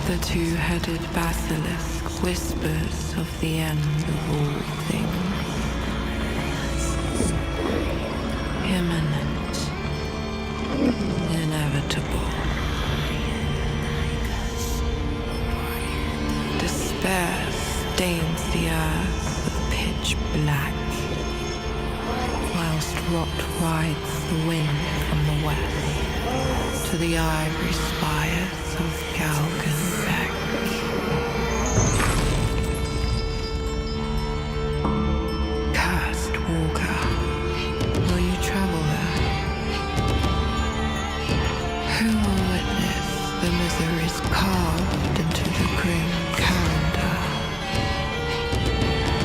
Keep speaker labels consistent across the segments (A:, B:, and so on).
A: The two-headed basilisk whispers of the end of all things. Imminent, inevitable. Despair stains the earth with pitch black, whilst rot rides the wind from the west to the ivory spires of Galgenbeck. Cursed walker, will you travel there? Who will witness the miseries carved into the grim calendar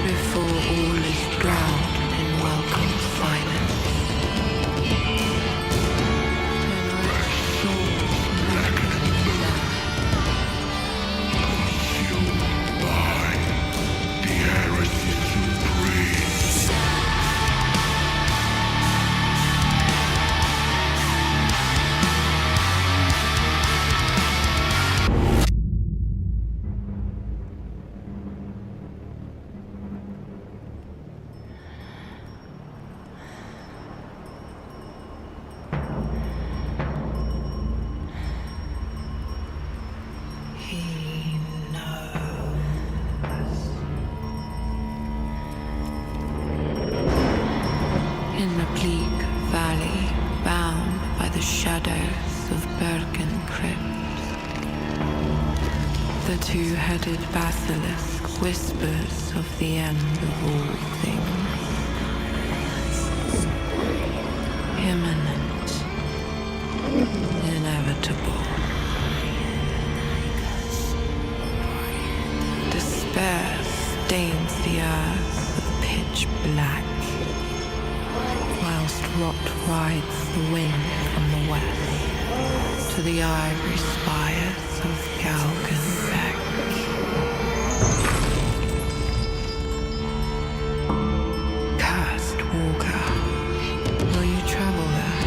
A: before all is drowned in welcome silence?
B: The Heresy Supreme.
A: He knows. In the bleak valley, bound by the shadows of Birken crypts, the two-headed basilisk whispers of the end of all things. Imminent, inevitable. Despair stains the earth with pitch black, whilst rot rides the wind from the west to the ivory spires of Galgenbeck. Cursed walker, will you travel there?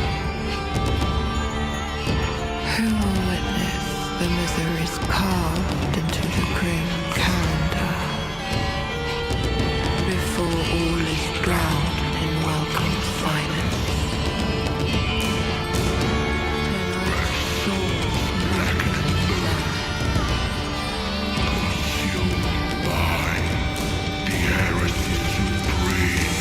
A: Who will witness the miseries carved into the grim calendar before all is drowned in welcome silence?
B: The Heresy Supreme.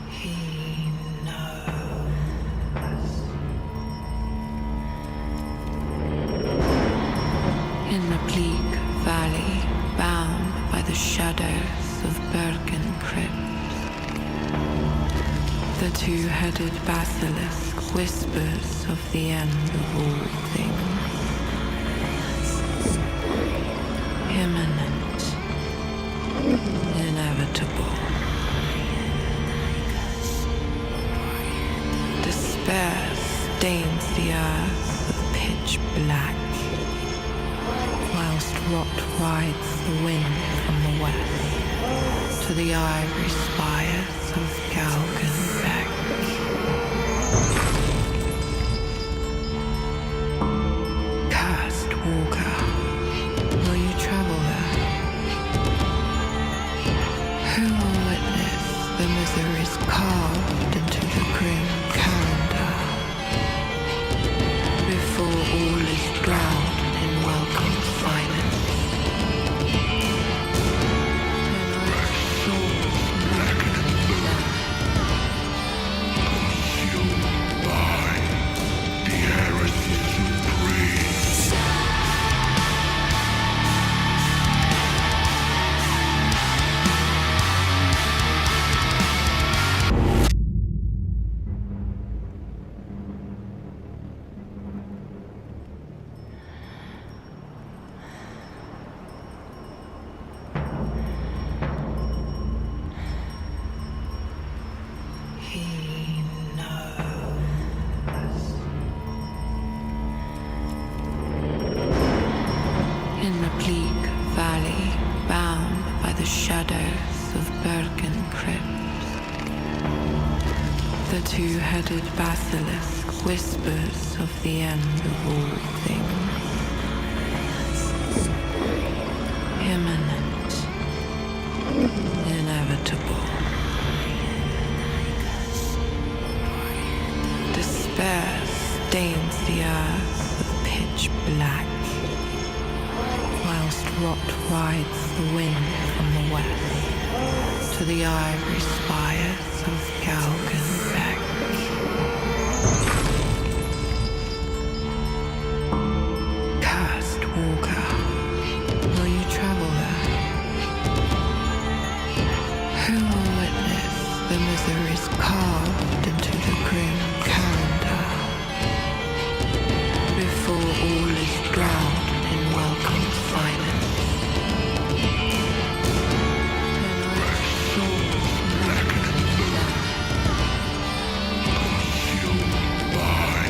A: He knows. In the bleak valley, bound by the shadows of Birken crypts, the two-headed basilisk whispers of the end of all things. Imminent, inevitable. Despair stains the earth with pitch black, whilst rot rides the wind from the west to the ivory spires of Galgenbeck. Cursed walker, will you travel there? Who will witness the miseries carved into the grim calendar before all is drowned in welcome silence?
B: The Heresy Supreme.
A: He knows. In the bleak valley, bound by the shadows of Birken crypts, the two-headed basilisk whispers of the end of all things. Imminent, inevitable. Despair stains the earth with pitch black, whilst rot rides the wind from the west to the ivory spires of Galgenbeck. Cursed walker, will you travel there? Who will witness the miseries carved into the grim calendar before all is drowned in welcome silence?
B: By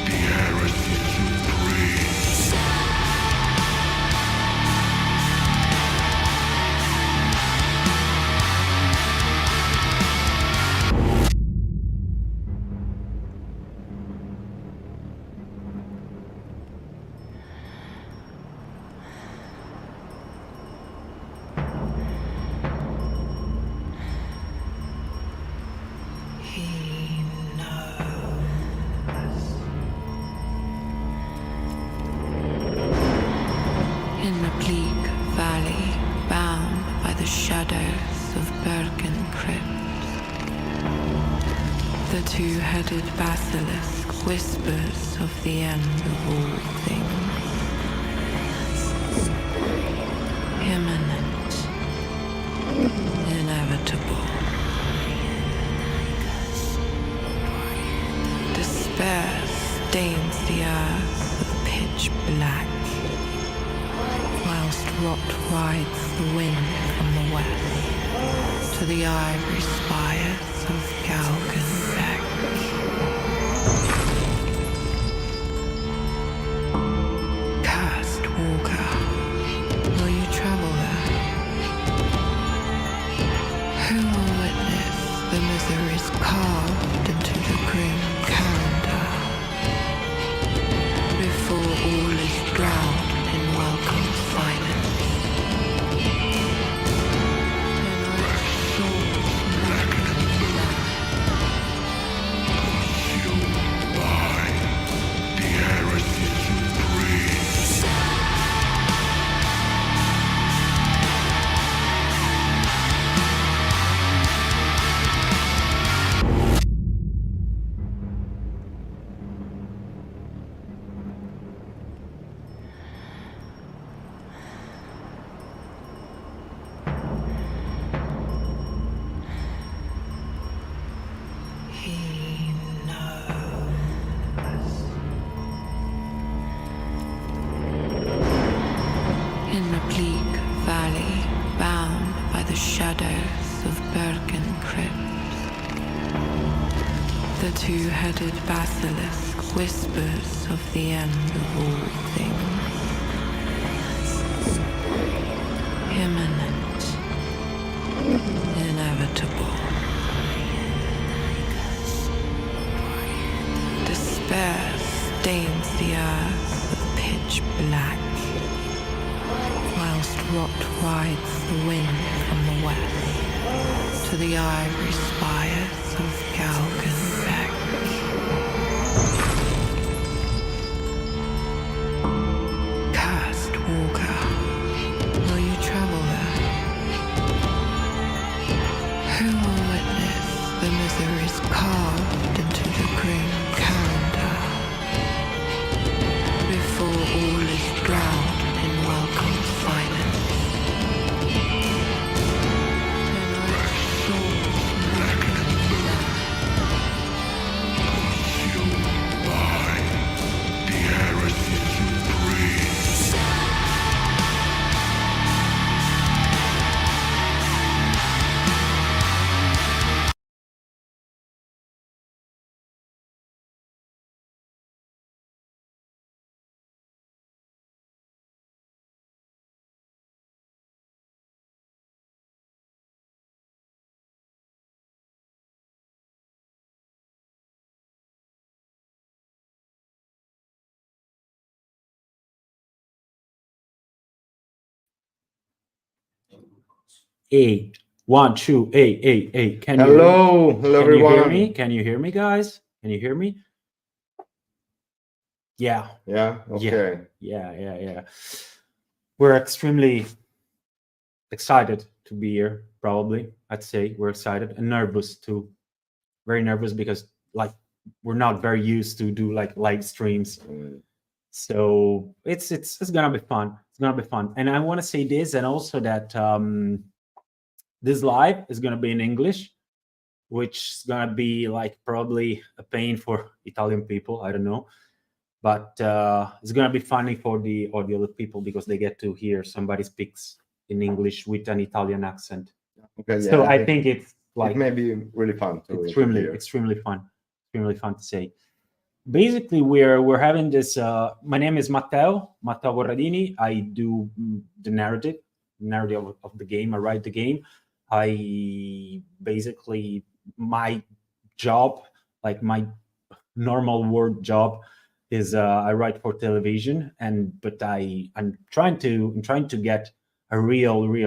B: the Heresy Supreme.
A: He knows. In the bleak valley, bound by the shadows of Birken crypts, the two-headed basilisk whispers of the end of all things. Imminent, inevitable. Despair stains the earth with pitch black, whilst rot rides the wind from the west to the ivory spires of Galgenbeck. Cursed walker, will you travel there? Who will witness the miseries carved into the grim calendar before all is drowned in welcome silence?
B: By the Heresy Supreme.
A: He knows. In the bleak valley, bound by the shadows of Birken crypts, the two-headed basilisk whispers of the end of all things. Imminent, inevitable. Despair stains the earth with pitch black, whilst rot rides the wind from the west to the ivory spires of Galgenbeck. Cursed walker, will you travel there? Who will witness the miseries carved into the grim calendar before all is drowned in welcome silence?
C: Hey, 1, 2, hey.
D: Hello, hello
C: Can you hear
D: everyone.
C: me? Can you hear me, guys? Can you hear me? Yeah.
D: Yeah, okay.
C: Yeah. We're extremely excited to be here. Probably, I'd say we're excited and nervous too. Very nervous because like we're not very used to do like live streams. So it's gonna be fun. It's gonna be fun. And I want to say this, and also that this live is gonna be in English, which is gonna be like probably a pain for Italian people. I don't know, but it's gonna be funny for the audio people because they get to hear somebody speaks in English with an Italian accent.
D: Okay,
C: So
D: yeah,
C: I think it's like
D: it may be really fun to
C: extremely fun to say. Basically, we're having this. My name is Matteo Corradini. I do the narrative of the game. I write the game. I basically my job, like my normal work job, is I write for television, but I'm trying to get a really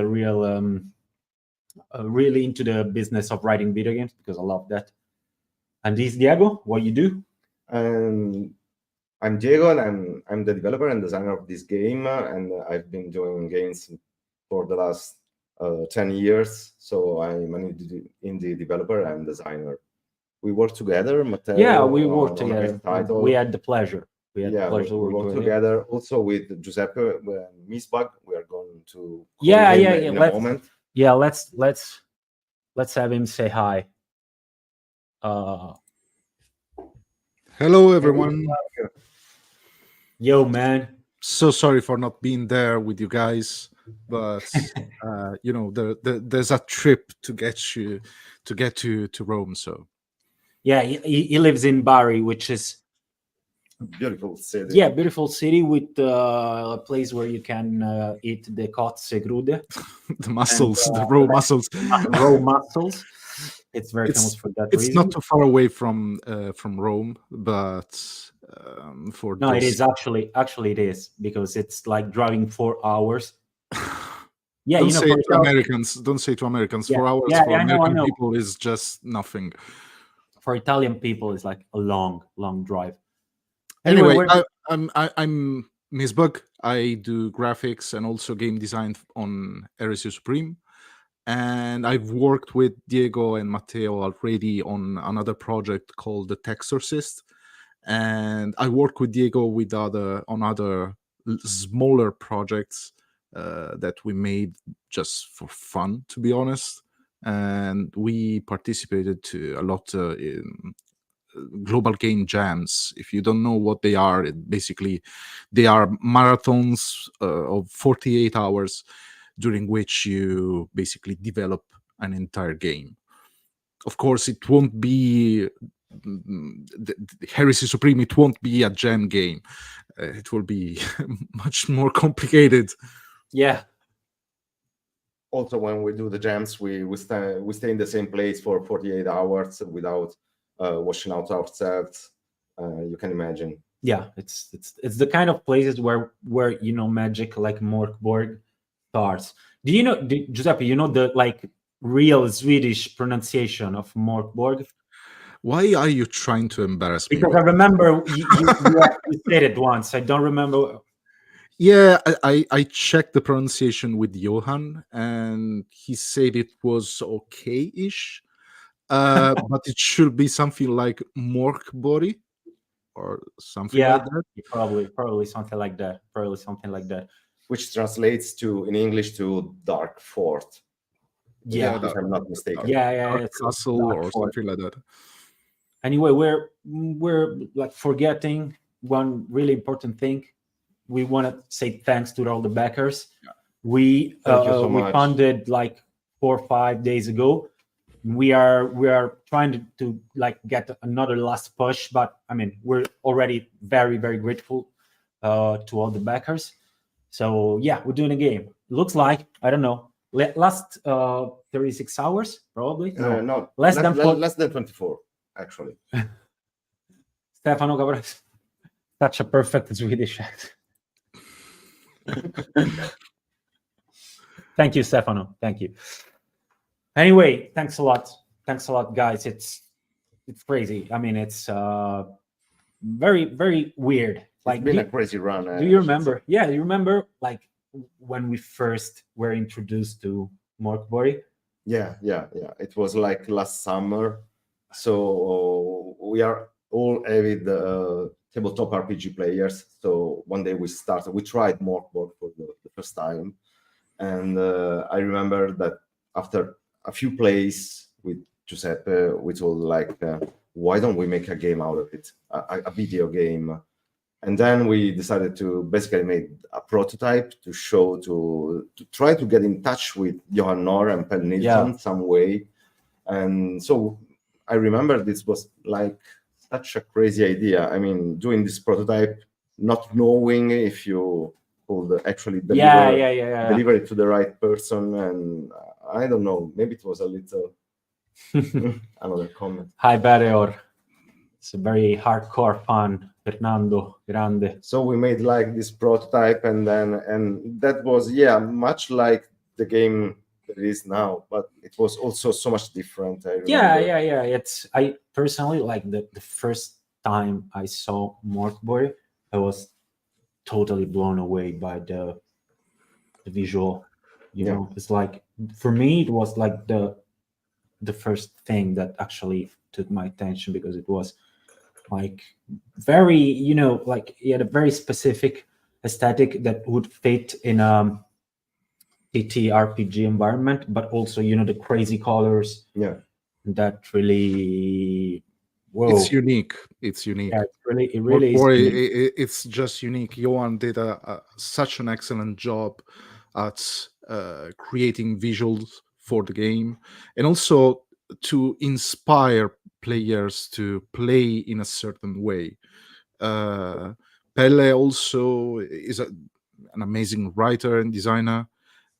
C: into the business of writing video games because I love that. And this Diego, what you do?
D: I'm Diego, and I'm the developer and designer of this game, and I've been doing games for the last 10 years. So I'm an indie developer and designer. We work together, Matteo.
C: Yeah, we work together.
D: Title.
C: We had the pleasure.
D: We work together also with Giuseppe Misbag. We are going to in a moment.
C: Yeah, let's have him say hi.
E: Hello, everyone.
C: Yo, man.
E: So sorry for not being there with you guys, but there's a trip to get to Rome. So
C: yeah, he lives in Bari, which is
D: beautiful city.
C: Yeah, beautiful city with a place where you can eat the cozze crude,
E: the mussels, the raw mussels.
C: Raw mussels. It's very famous for that reason.
E: It's not too far away from Rome, but
C: it is actually it is, because it's like driving 4 hours. Yeah,
E: don't say to Americans. 4 hours for American people is just nothing.
C: For Italian people, it's like a long drive.
E: Anyway, I'm Misbug. I do graphics and also game design on Heresy Supreme. And I've worked with Diego and Matteo already on another project called The Texorcist. And I work with Diego on other smaller projects that we made just for fun, to be honest. And we participated to a lot in global game jams. If you don't know what they are, basically they are marathons of 48 hours during which you basically develop an entire game. Of course, it won't be the Heresy Supreme. It won't be a jam game. It will be much more complicated.
C: Yeah.
D: Also, when we do the jams, we stay in the same place for 48 hours without washing out ourselves. You can imagine.
C: Yeah, it's the kind of places where magic like Mörk Borg starts. Do you know, Giuseppe? You know the like real Swedish pronunciation of Mörk Borg?
E: Why are you trying to embarrass me?
C: Because I remember you said it once. I don't remember.
E: Yeah, I checked the pronunciation with Johan, and he said it was okay-ish, but it should be something like Mörk Borg or something like that.
C: Probably something like that. Probably something like that.
D: Which translates in English to Dark Fort.
C: Yeah,
D: if I'm not mistaken.
C: Yeah,
E: it's Castle or something like that.
C: Anyway, we're like forgetting one really important thing. We want to say thanks to all the backers.
D: Yeah.
C: We funded like 4 or 5 days ago. We are trying to like get another last push, but I mean we're already very, very grateful to all the backers. So yeah, we're doing a game. Looks like, I don't know, last 36 hours probably.
D: No,
C: less than
D: 24 actually.
C: Stefano Gavras, such a perfect Swedish accent. Thank you, Stefano. Thank you. Anyway, thanks a lot. Thanks a lot, guys. It's crazy. I mean, it's very, very weird.
D: Like, it's been a crazy run.
C: Do you remember? Yeah, you remember like when we first were introduced to Mörk Borg?
D: Yeah. It was like last summer. So we are all avid tabletop RPG players. So one day we tried Mörk Borg for the first time. And I remember that after a few plays with Giuseppe, we told like, why don't we make a game out of it, a video game? And then we decided to basically make a prototype to show, to try to get in touch with Johan Nohr and Pelle Nilsson some way. And so I remember this was like such a crazy idea. I mean, doing this prototype, not knowing if you could actually deliver it to the right person. And I don't know, maybe it was a little another comment.
C: Hi, Bareor. It's a very hardcore fan. Fernando, grande.
D: So we made like this prototype, and that was much like the game that it is now, but it was also so much different. I remember.
C: Yeah. I personally like the first time I saw Mörk Borg, I was totally blown away by the visual. You know, it's like, for me it was like the first thing that actually took my attention, because it was like very, you know, like he had a very specific aesthetic that would fit in a TTRPG environment, but also, you know, the crazy colors.
D: Yeah,
C: that really,
E: it's unique. It's unique.
C: Yeah, it really is.
E: It's just unique. Johan did such an excellent job at creating visuals for the game, and also to inspire players to play in a certain way. Pelle also is an amazing writer and designer,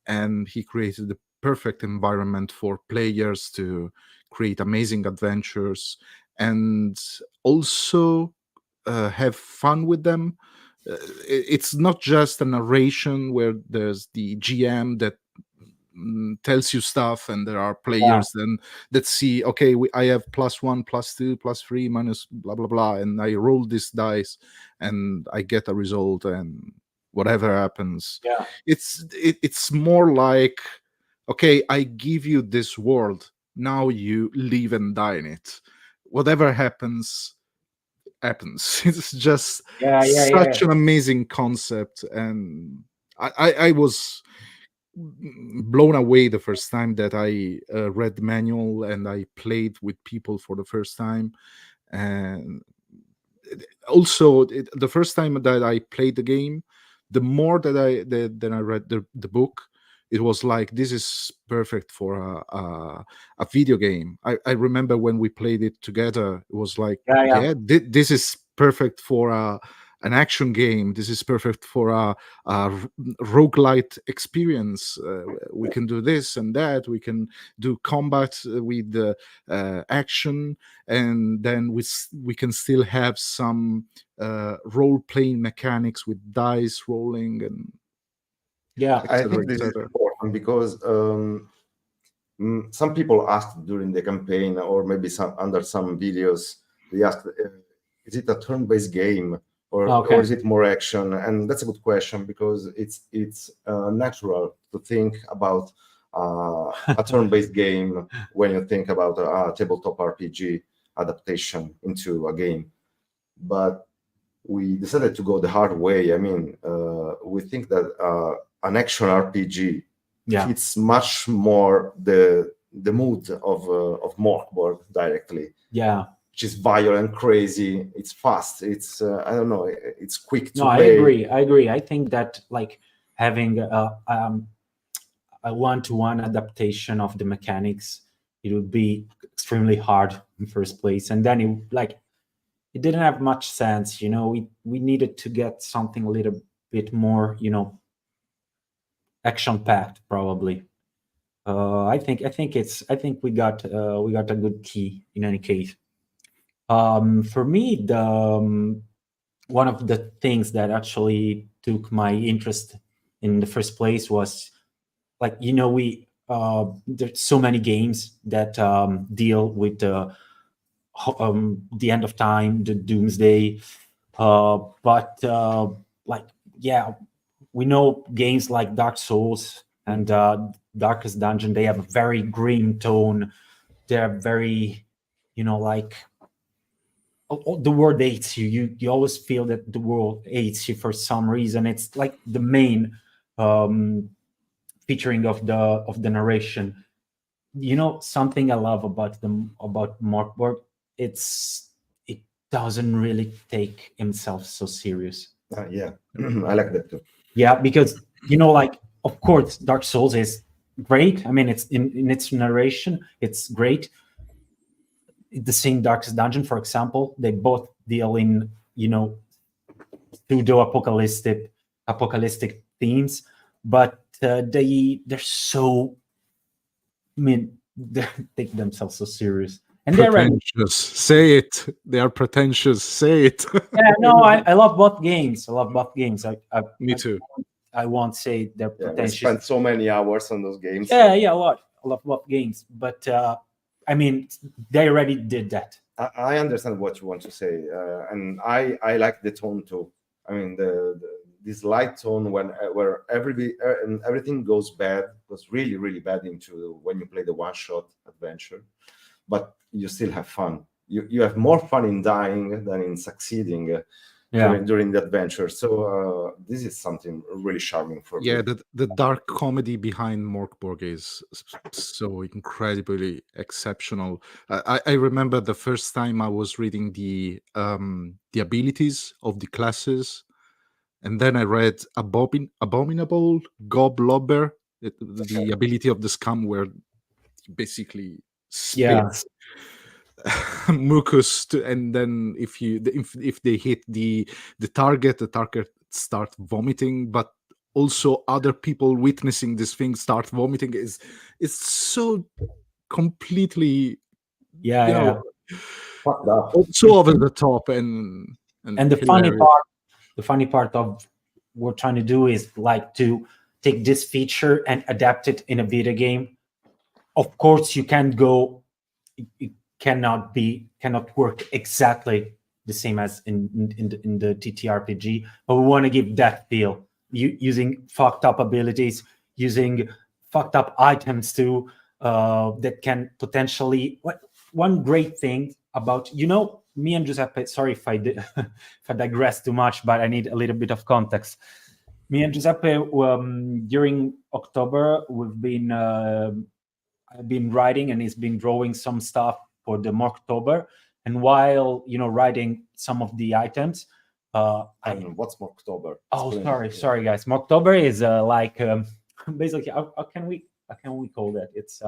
E: and he created the perfect environment for players to create amazing adventures and also have fun with them. It's not just a narration where there's the GM that tells you stuff, and there are players then that see, okay, I have +1, +2, +3, minus blah blah blah, and I roll this dice and I get a result, and whatever happens, it's more like, okay, I give you this world, now you live and die in it, whatever happens. It's just such an amazing concept, and I was blown away the first time that I read the manual and I played with people for the first time. And also the first time that I played the game, the more that I read the book, it was like, this is perfect for a video game. I remember when we played it together, it was like, this is perfect for an action game. This is perfect for a roguelite experience. We can do this and that. We can do combat with action, and then we can still have some role-playing mechanics with dice rolling and
D: I think this is important because some people asked during the campaign, or maybe under some videos, they asked, is it a turn-based game? Or is it more action? And that's a good question, because it's natural to think about a turn-based game when you think about a tabletop RPG adaptation into a game. But we decided to go the hard way. I mean, we think that an action RPG fits much more the mood of Mörk Borg directly.
C: Yeah.
D: Which is violent, crazy, it's fast, it's I don't know, it's quick to play.
C: I agree. I think that like having a one-to-one adaptation of the mechanics, it would be extremely hard in first place, and then it didn't have much sense. You know, we needed to get something a little bit more, you know, action-packed probably. I think we got a good key in any case. For me, one of the things that actually took my interest in the first place was like, you know, there's so many games that deal with the end of time, the doomsday, but like, yeah, we know games like Dark Souls and Darkest Dungeon, they have a very grim tone. They're very, you know, like, the world hates you. You always feel that the world hates you for some reason. It's like the main featuring of the narration. You know, something I love about Mörk Borg, it doesn't really take himself so serious.
D: Yeah, I like that too.
C: Yeah, because, you know, like, of course, Dark Souls is great. I mean, it's in its narration, it's great. The same Darkest Dungeon, for example, they both deal in, you know, apocalyptic themes, but they're so, I mean, they take themselves so serious, and they're
E: Pretentious. Say it. They are pretentious. Say it.
C: yeah, no, I love both games. I love both games.
E: Me too.
C: I won't say they're
D: Yeah, we
C: pretentious.
D: spent so many hours on those games.
C: Yeah, a lot. I love both games, but I mean, they already did that.
D: I understand what you want to say, and I like the tone too. I mean, this light tone where everything goes really bad into when you play the one-shot adventure, but you still have fun. You have more fun in dying than in succeeding during the adventure. So this is something really charming for me.
E: Yeah, the dark comedy behind Mörk Borg is so incredibly exceptional. I remember the first time I was reading the abilities of the classes, and then I read Abominable Goblobber, the ability of the scum, where basically spits mucus and then if they hit the target start vomiting, but also other people witnessing this thing start vomiting. It's so completely so over the top, and
C: the funny part of what we're trying to do is like to take this feature and adapt it in a video game. Of course, you can't go. It cannot work exactly the same as in the TTRPG, but we want to give that feel, using fucked up abilities, using fucked up items too, that can potentially. One great thing about, you know, me and Giuseppe, sorry if I digress too much, but I need a little bit of context. Me and Giuseppe, during October, I've been writing, and he's been drawing some stuff for the Mörktober. And while, you know, writing some of the items,
D: what's Mörktober?
C: Oh, sorry, guys. Mörktober is like basically how can we call that? It's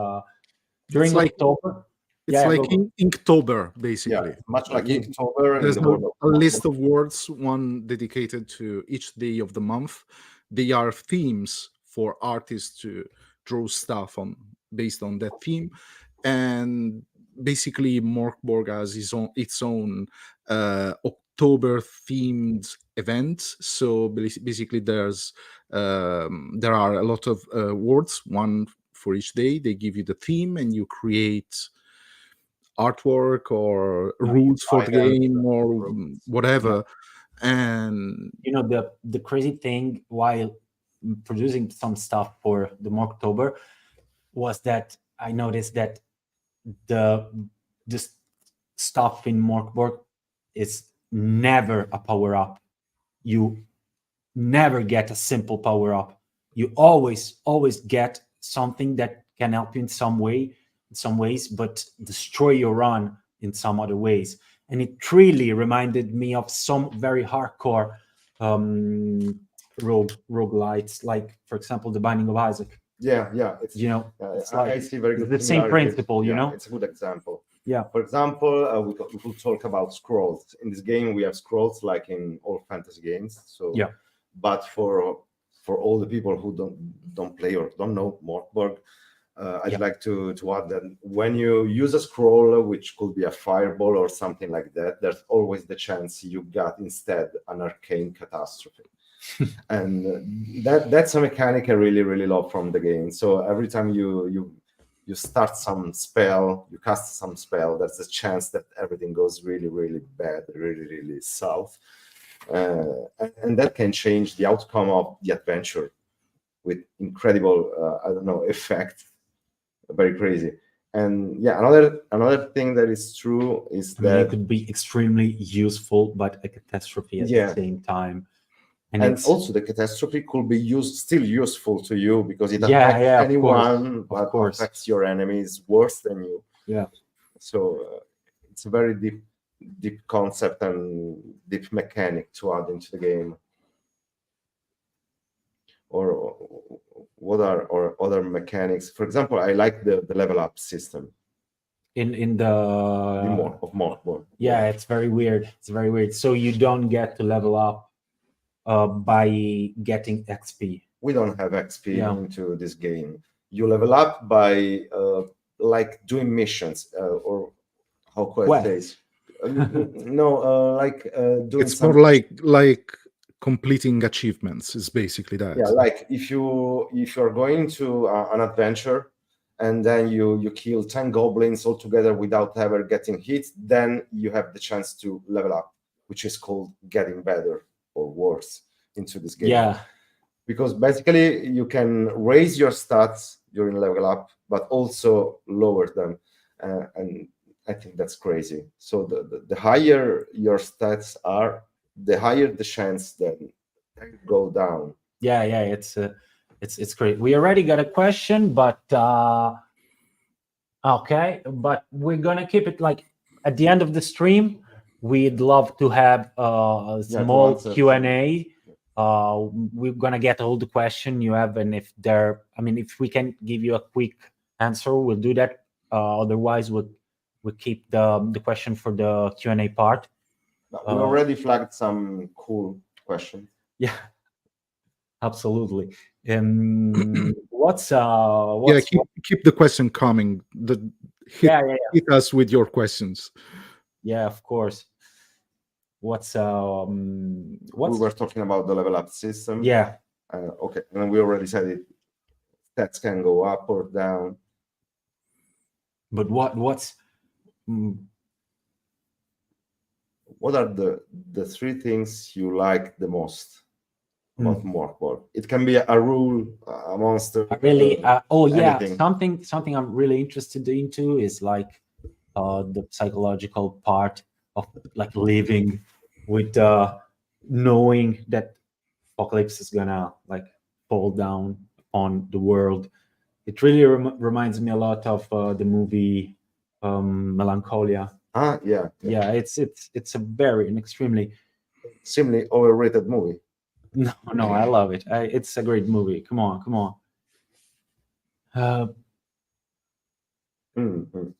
C: during October.
E: It's like Inktober, basically.
D: Yeah, much like Inktober.
E: There's a list of words, one dedicated to each day of the month. They are themes for artists to draw stuff based on that theme, and basically Mörk Borg has its own October themed events. So basically there are a lot of words, one for each day. They give you the theme, and you create artwork or rules for the game or whatever. And
C: you know, the crazy thing while producing some stuff for the Mörktober was that I noticed that the stuff in Mörk Borg is never a power up. You never get a simple power up. You always get something that can help you in some ways, but destroy your run in some other ways. And it really reminded me of some very hardcore roguelites, like, for example, The Binding of Isaac.
D: Yeah, it's,
C: you know,
D: it's like, I see very good.
C: The same principle, you know.
D: It's a good example.
C: Yeah.
D: For example, we will talk about scrolls. In this game, we have scrolls like in all fantasy games. So
C: yeah.
D: But for all the people who don't play or don't know Mörk Borg, I'd like to add that when you use a scroll, which could be a fireball or something like that, there's always the chance you got instead an arcane catastrophe. And that's a mechanic I really love from the game. So every time you start some spell, you cast some spell, there's a chance that everything goes really bad, really south, and that can change the outcome of the adventure with incredible I don't know, effect. Very crazy. And yeah, another thing that is true is
C: I mean,
D: that
C: it could be extremely useful, but a catastrophe at
D: Yeah.
C: the same time.
D: and
C: it's,
D: also the catastrophe could be still useful to you because it
C: Yeah,
D: affects
C: yeah, of
D: anyone,
C: course, of
D: but
C: course.
D: affects your enemies worse than you.
C: Yeah.
D: So it's a very deep concept and deep mechanic to add into the game. Or what are or other mechanics? For example, I like the level up system
C: in the
D: of Mörk Borg.
C: yeah, it's very weird. It's very weird. So you don't get to level up by getting XP.
D: We don't have XP
C: Yeah.
D: into this game. You level up by like doing missions or how could I say?
C: Quests.
D: No, like doing
E: It's
D: some.
E: more like completing achievements. Is basically that.
D: Yeah, like if you're going to an adventure and then you kill 10 goblins altogether without ever getting hit, then you have the chance to level up, which is called getting better or worse into this game.
C: Yeah.
D: Because basically you can raise your stats during level up, but also lower them, and I think that's crazy. So the higher your stats are, the higher the chance that they go down.
C: Yeah, it's great. We already got a question, but okay, but we're gonna keep it like at the end of the stream. We'd love to have a small Q&A. We're gonna get all the question you have, and if if we can give you a quick answer, we'll do that. Otherwise, we'll keep the question for the Q&A part.
D: We already flagged some cool questions.
C: Yeah, absolutely. What's
E: Yeah, keep the question coming. Hit us with your questions.
C: Yeah, of course. What's
D: we were talking about the level up system.
C: Yeah.
D: Okay, and we already said it. Stats can go up or down.
C: But what
D: are the three things you like the most about Mörk Borg? It can be a rule, a monster.
C: Really?
D: Anything.
C: Something I'm really interested into is like the psychological part of like living with knowing that apocalypse is gonna like fall down on the world. It really reminds me a lot of the movie Melancholia.
D: Yeah.
C: It's an extremely
D: overrated movie.
C: No, I love it. It's a great movie. Come on.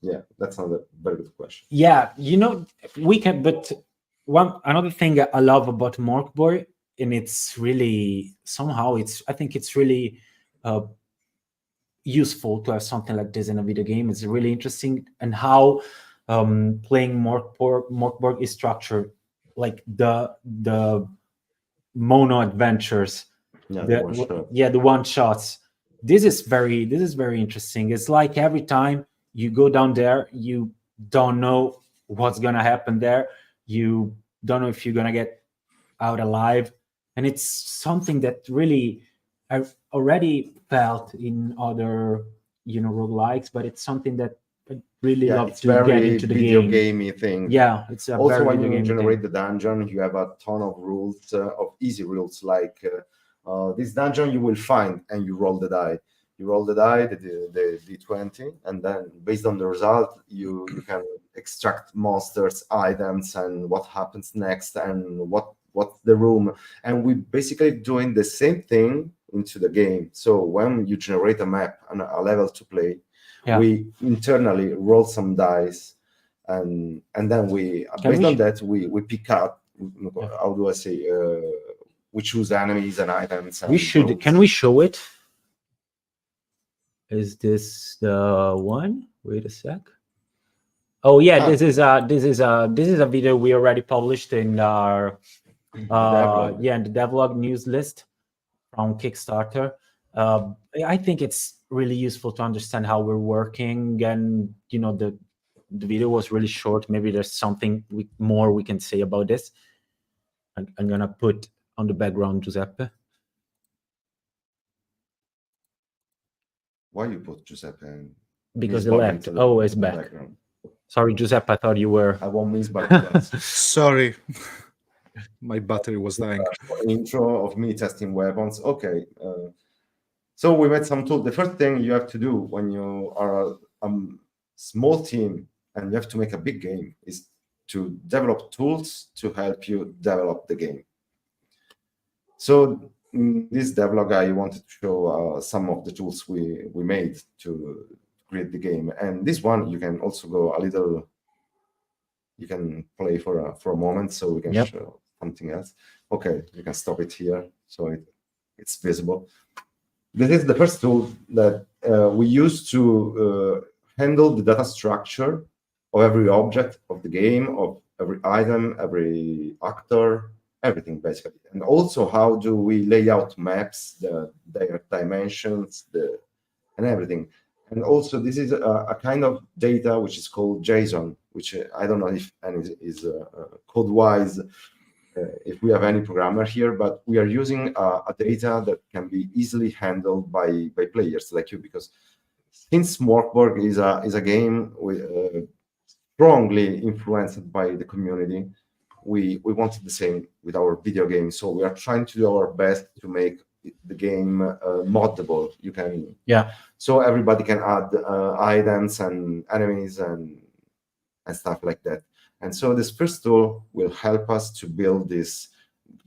D: Yeah, that's not a very good question.
C: Yeah, we can. But another thing I love about Mörk Borg, and it's really somehow I think it's really useful to have something like this in a video game. It's really interesting, and how playing Mörk Borg is structured, like the mono adventures. The one shots. This is very interesting. It's like every time you go down there, you don't know what's gonna happen there. You don't know if you're gonna get out alive, and it's something that really I already felt in other roguelikes, but it's something that I really love to get into the
D: video
C: game.
D: Gamey thing.
C: Yeah, it's
D: also when you generate the dungeon, you have a ton of rules, of easy rules, like this dungeon you will find, and you roll the die. You roll the die, the d20, and then based on the result, you can extract monsters, items, and what happens next, and what's the room. And we basically doing the same thing into the game. So when you generate a map and a level to play, we internally roll some dice, and then based on that we pick up. How do I say? We choose enemies and items. And
C: we should. Can we show it? Is this the one? Wait a sec. Oh yeah, this is a video we already published in our
D: devlog.
C: Yeah, and the devlog news list from Kickstarter. I think it's really useful to understand how we're working, and the video was really short. Maybe there's something more we can say about this. I'm gonna put on the background Giuseppe.
D: Why you put Giuseppe?
C: Because he left. Oh, he's back. Background. Sorry, Giuseppe, I thought you were.
D: I won't miss back.
E: Sorry. My battery was dying.
D: Intro of me testing weapons. Okay. So we made some tools. The first thing you have to do when you are a small team and you have to make a big game is to develop tools to help you develop the game. So in this devlog, I wanted to show some of the tools we made to create the game. And this one, you can also go a little, you can play for a moment so we can show something else. Okay, you can stop it here so it's visible. This is the first tool that we use to handle the data structure of every object of the game, of every item, every actor, everything basically. And also how do we lay out maps, their dimensions, and everything. And also this is a kind of data which is called JSON, which I don't know if any is code-wise, if we have any programmer here, but we are using a data that can be easily handled by players like you, because since Mörk Borg is a game strongly influenced by the community, we wanted the same with our video game. So we are trying to do our best to make the game moddable. You can, so everybody can add items and enemies and stuff like that. And so this first tool will help us to build this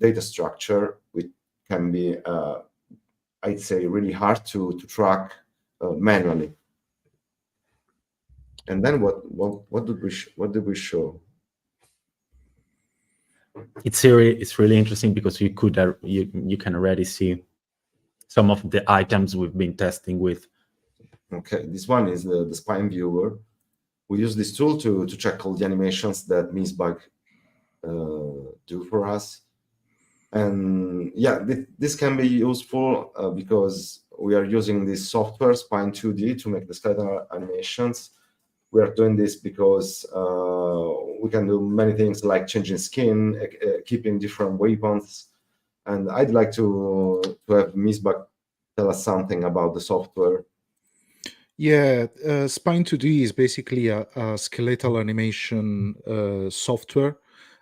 D: data structure, which can be, I'd say, really hard to track manually. And then what did we show?
C: It's really interesting because you can already see some of the items we've been testing with.
D: Okay, this one is the spine viewer. We use this tool to check all the animations that MissBug do for us. And yeah, this can be useful because we are using this software, Spine 2D, to make the skeletal animations. We are doing this because we can do many things like changing skin, keeping different weapons. And I'd like to have MissBug tell us something about the software.
E: Yeah, Spine 2D is basically a skeletal animation software.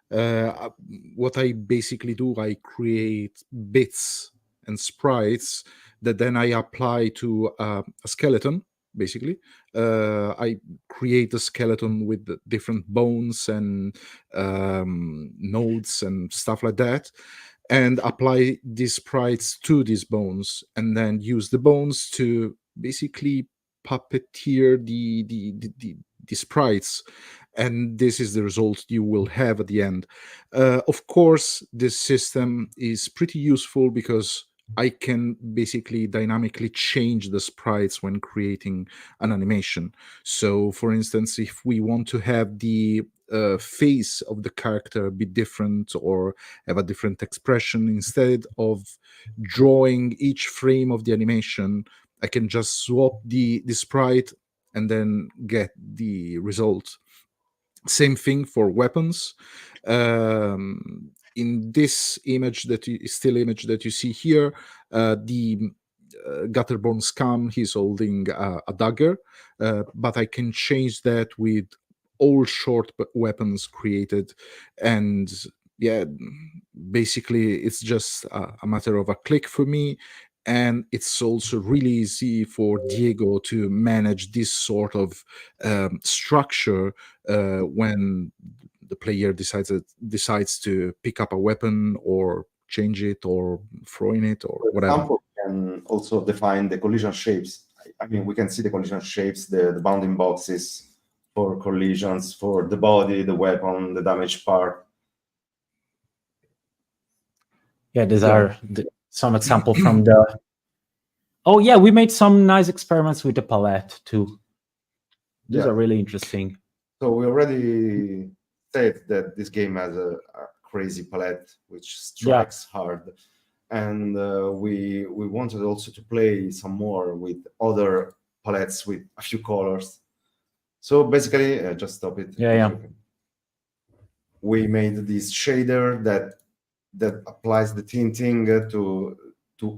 E: What I basically do, I create bits and sprites that then I apply to a skeleton. Basically, I create a skeleton with different bones and nodes and stuff like that, and apply these sprites to these bones, and then use the bones to basically puppeteer the sprites, and this is the result you will have at the end. Of course, this system is pretty useful because I can basically dynamically change the sprites when creating an animation. So, for instance, if we want to have the face of the character be different or have a different expression, instead of drawing each frame of the animation, I can just swap the sprite and then get the result. Same thing for weapons. In this image still image that you see here, the Gutterborn Scum, he's holding a dagger, but I can change that with all short weapons created, and yeah, basically it's just a matter of a click for me. And it's also really easy for Diego to manage this sort of structure when the player decides to pick up a weapon or change it or throw in it or whatever.
D: For example, we can also define the collision shapes. I mean, we can see the collision shapes, the bounding boxes for collisions, for the body, the weapon, the damage part.
C: Yeah, these are some example from the. Oh yeah, we made some nice experiments with the palette too. These are really interesting.
D: So we already said that this game has a crazy palette which strikes hard. And we wanted also to play some more with other palettes with a few colors. So basically, just stop it.
C: Yeah.
D: We made this shader that applies the tinting to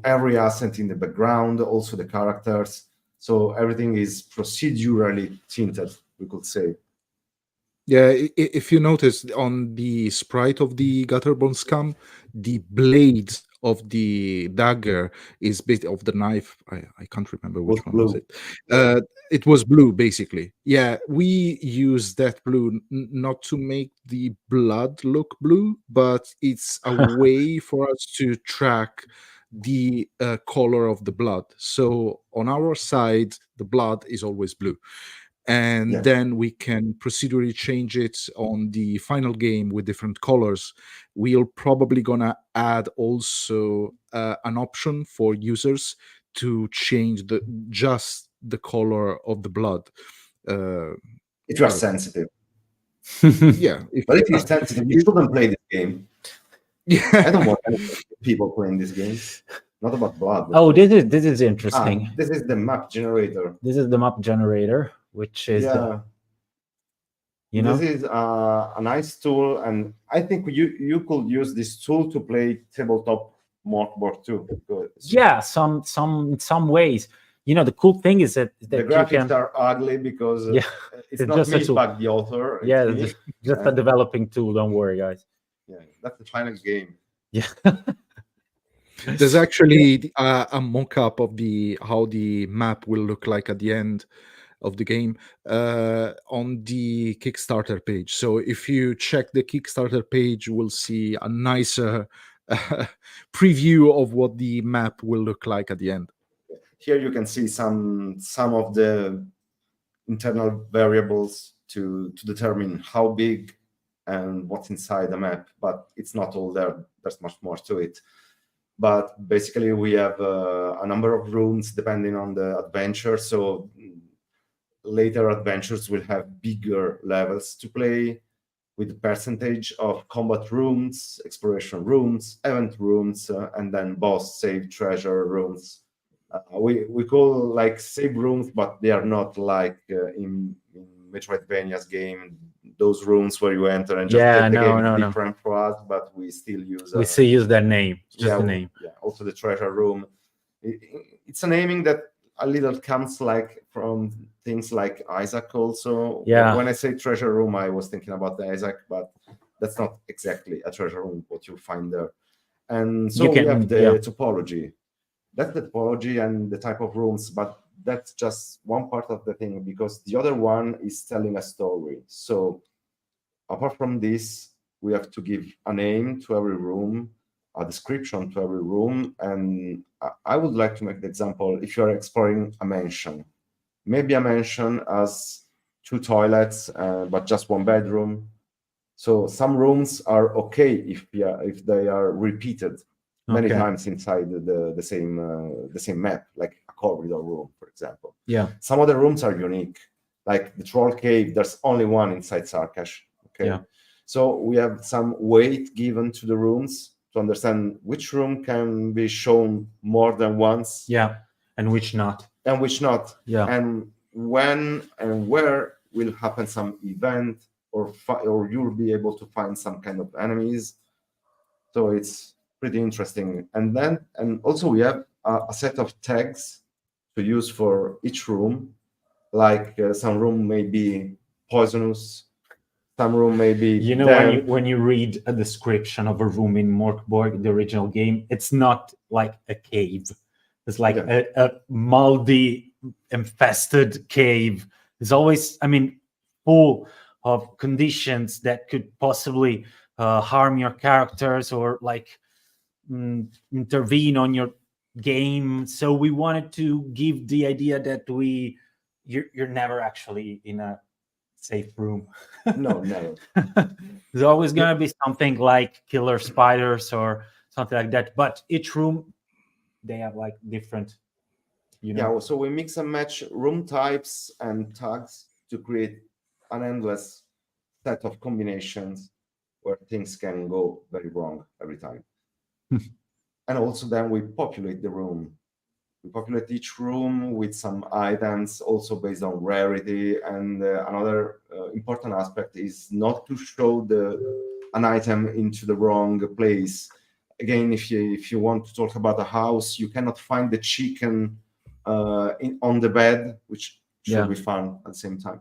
D: every asset in the background, also the characters. So everything is procedurally tinted, we could say.
E: Yeah, if you notice on the sprite of the Gutterborn scum, the blade of the dagger is bit of the knife. I can't remember which one was it. It was blue, basically. Yeah, we use that blue not to make the blood look blue, but it's a way for us to track the color of the blood. So on our side, the blood is always blue. And then we can procedurally change it on the final game with different colors. We're probably gonna add also an option for users to change just the color of the blood.
D: If you are sensitive.
E: Yeah.
D: But if you're sensitive, you shouldn't play this game.
E: Yeah.
D: I don't want people playing this game. Not about blood.
C: Oh, this is interesting.
D: This is the map generator.
C: This is the map generator, which is
D: this is a nice tool, and I think you could use this tool to play tabletop Mörk Borg too.
C: Yeah, some ways. The cool thing is that
D: the graphics are ugly because it's not
C: just
D: me, but the author.
C: Yeah, it's just a developing tool. Don't worry, guys.
D: Yeah, that's the final game.
C: Yeah.
E: There's actually a mock-up of how the map will look like at the end of the game on the Kickstarter page. So if you check the Kickstarter page, we'll see a nicer preview of what the map will look like at the end.
D: Here you can see some of the internal variables to determine how big and what's inside the map, but it's not all there. There's much more to it. But basically, we have a number of rooms depending on the adventure. So later adventures will have bigger levels to play with the percentage of combat rooms, exploration rooms, event rooms, and then boss, save, treasure rooms. We call like save rooms, but they are not like in Metroidvania's game, those rooms where you enter and just get the game different for us, but we still use
C: that name. Just the name.
D: Yeah, also the treasure room. It's a naming that a little comes like from things like Isaac also.
C: Yeah.
D: When I say treasure room, I was thinking about the Isaac, but that's not exactly a treasure room, what you find there. And so we have the topology. That's the topology and the type of rooms, but that's just one part of the thing, because the other one is telling a story. So apart from this, we have to give a name to every room, a description to every room. And I would like to make the example, if you're exploring a mansion, maybe a mansion has 2 toilets, but just 1 bedroom. So some rooms are okay if they are repeated many times inside the same map, like a corridor room, for example.
C: Yeah.
D: Some other rooms are unique, like the Troll Cave. There's only one inside Sarkash. Okay. Yeah. So we have some weight given to the rooms to understand which room can be shown more than once.
C: Yeah. And which not.
D: And which not.
C: Yeah.
D: And when and where will happen some event, or you'll be able to find some kind of enemies. So it's pretty interesting. And also we have a set of tags to use for each room. Like some room may be poisonous, some room may be
C: when you read a description of a room in Mörk Borg, the original game, it's not like a cave. It's like a moldy, infested cave. It's always, full of conditions that could possibly harm your characters or like intervene on your game. So we wanted to give the idea that you're never actually in a safe room.
D: No, never.
C: There's always going to be something like killer spiders or something like that. But each room, they have like different,
D: Yeah, so we mix and match room types and tags to create an endless set of combinations. where things can go very wrong every time. And also then we populate the room. We populate each room with some items, also based on rarity. And another important aspect is not to show an item into the wrong place. Again, if you want to talk about a house, you cannot find the chicken on the bed, which should be fun at the same time.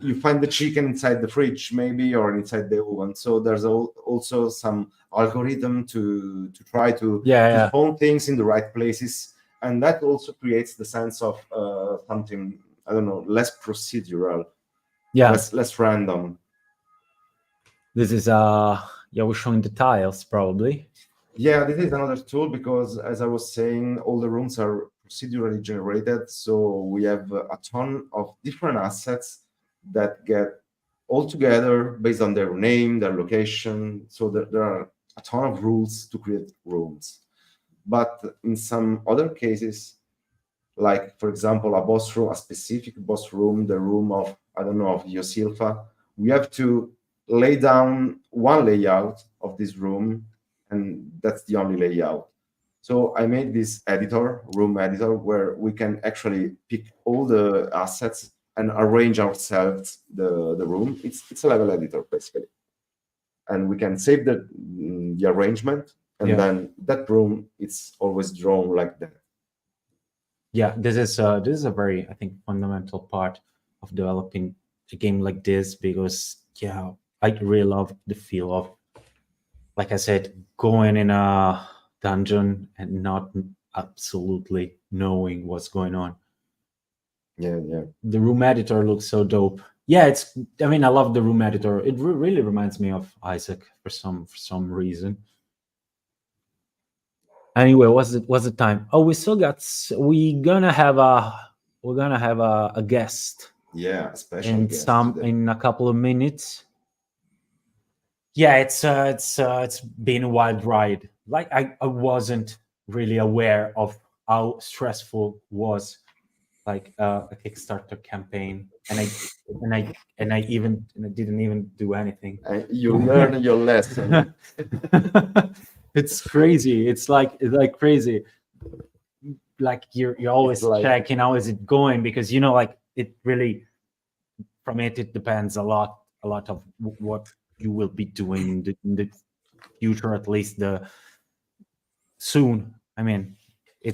D: You find the chicken inside the fridge, maybe, or inside the oven. So there's also some algorithm to try to spawn things in the right places. And that also creates the sense of something, I don't know, less procedural, less random.
C: This is we're showing the tiles probably.
D: Yeah, this is another tool because, as I was saying, all the rooms are procedurally generated. So we have a ton of different assets that get all together based on their name, their location. So there are a ton of rules to create rooms. But in some other cases, like, for example, a specific boss room, the room of, I don't know, of Yosilfa, we have to lay down one layout of this room, and that's the only layout. So I made this room editor, where we can actually pick all the assets and arrange ourselves the room. It's a level editor, basically. And we can save the arrangement, and then that room, it's always drawn like that.
C: Yeah, this is a very, I think, fundamental part of developing a game like this, because I really love the feel of, like I said, going in a dungeon and not absolutely knowing what's going on.
D: Yeah.
C: The room editor looks so dope. Yeah, I love the room editor. It really reminds me of Isaac for some reason. Anyway, what's the time? Oh, we're gonna have a guest.
D: Yeah, a special guest
C: in a couple of minutes. Yeah, it's been a wild ride. Like I wasn't really aware of how stressful was like a Kickstarter campaign, and I didn't even do anything.
D: You learn your lesson.
C: It's crazy. It's like crazy. Like you're always checking how is it going, because like it really, from it depends a lot of what you will be doing in the future, at least soon. I mean,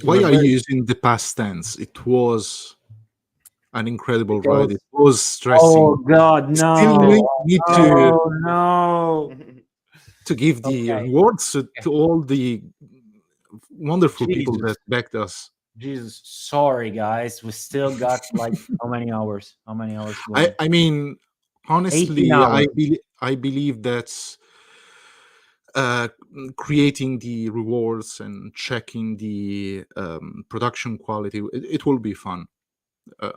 E: why are you using the past tense? It was an incredible ride. It was stressing.
C: Oh God, no!
E: Still need
C: no.
E: To give the rewards to all the wonderful people that backed us.
C: Jesus, sorry guys, we still got like how many hours?
E: I mean, honestly, I believe that's creating the rewards and checking the production quality. It will be fun.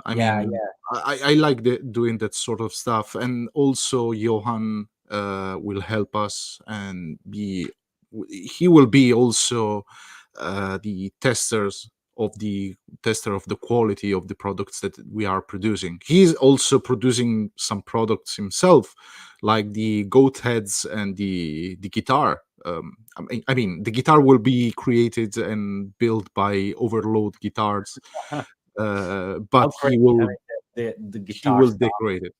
E: I like doing that sort of stuff, and also Johan will help us, and he will be also the tester of the quality of the products that we are producing. He's also producing some products himself, like the goat heads and the guitar. I mean, the guitar will be created and built by Overload Guitars, but he will he will decorate it.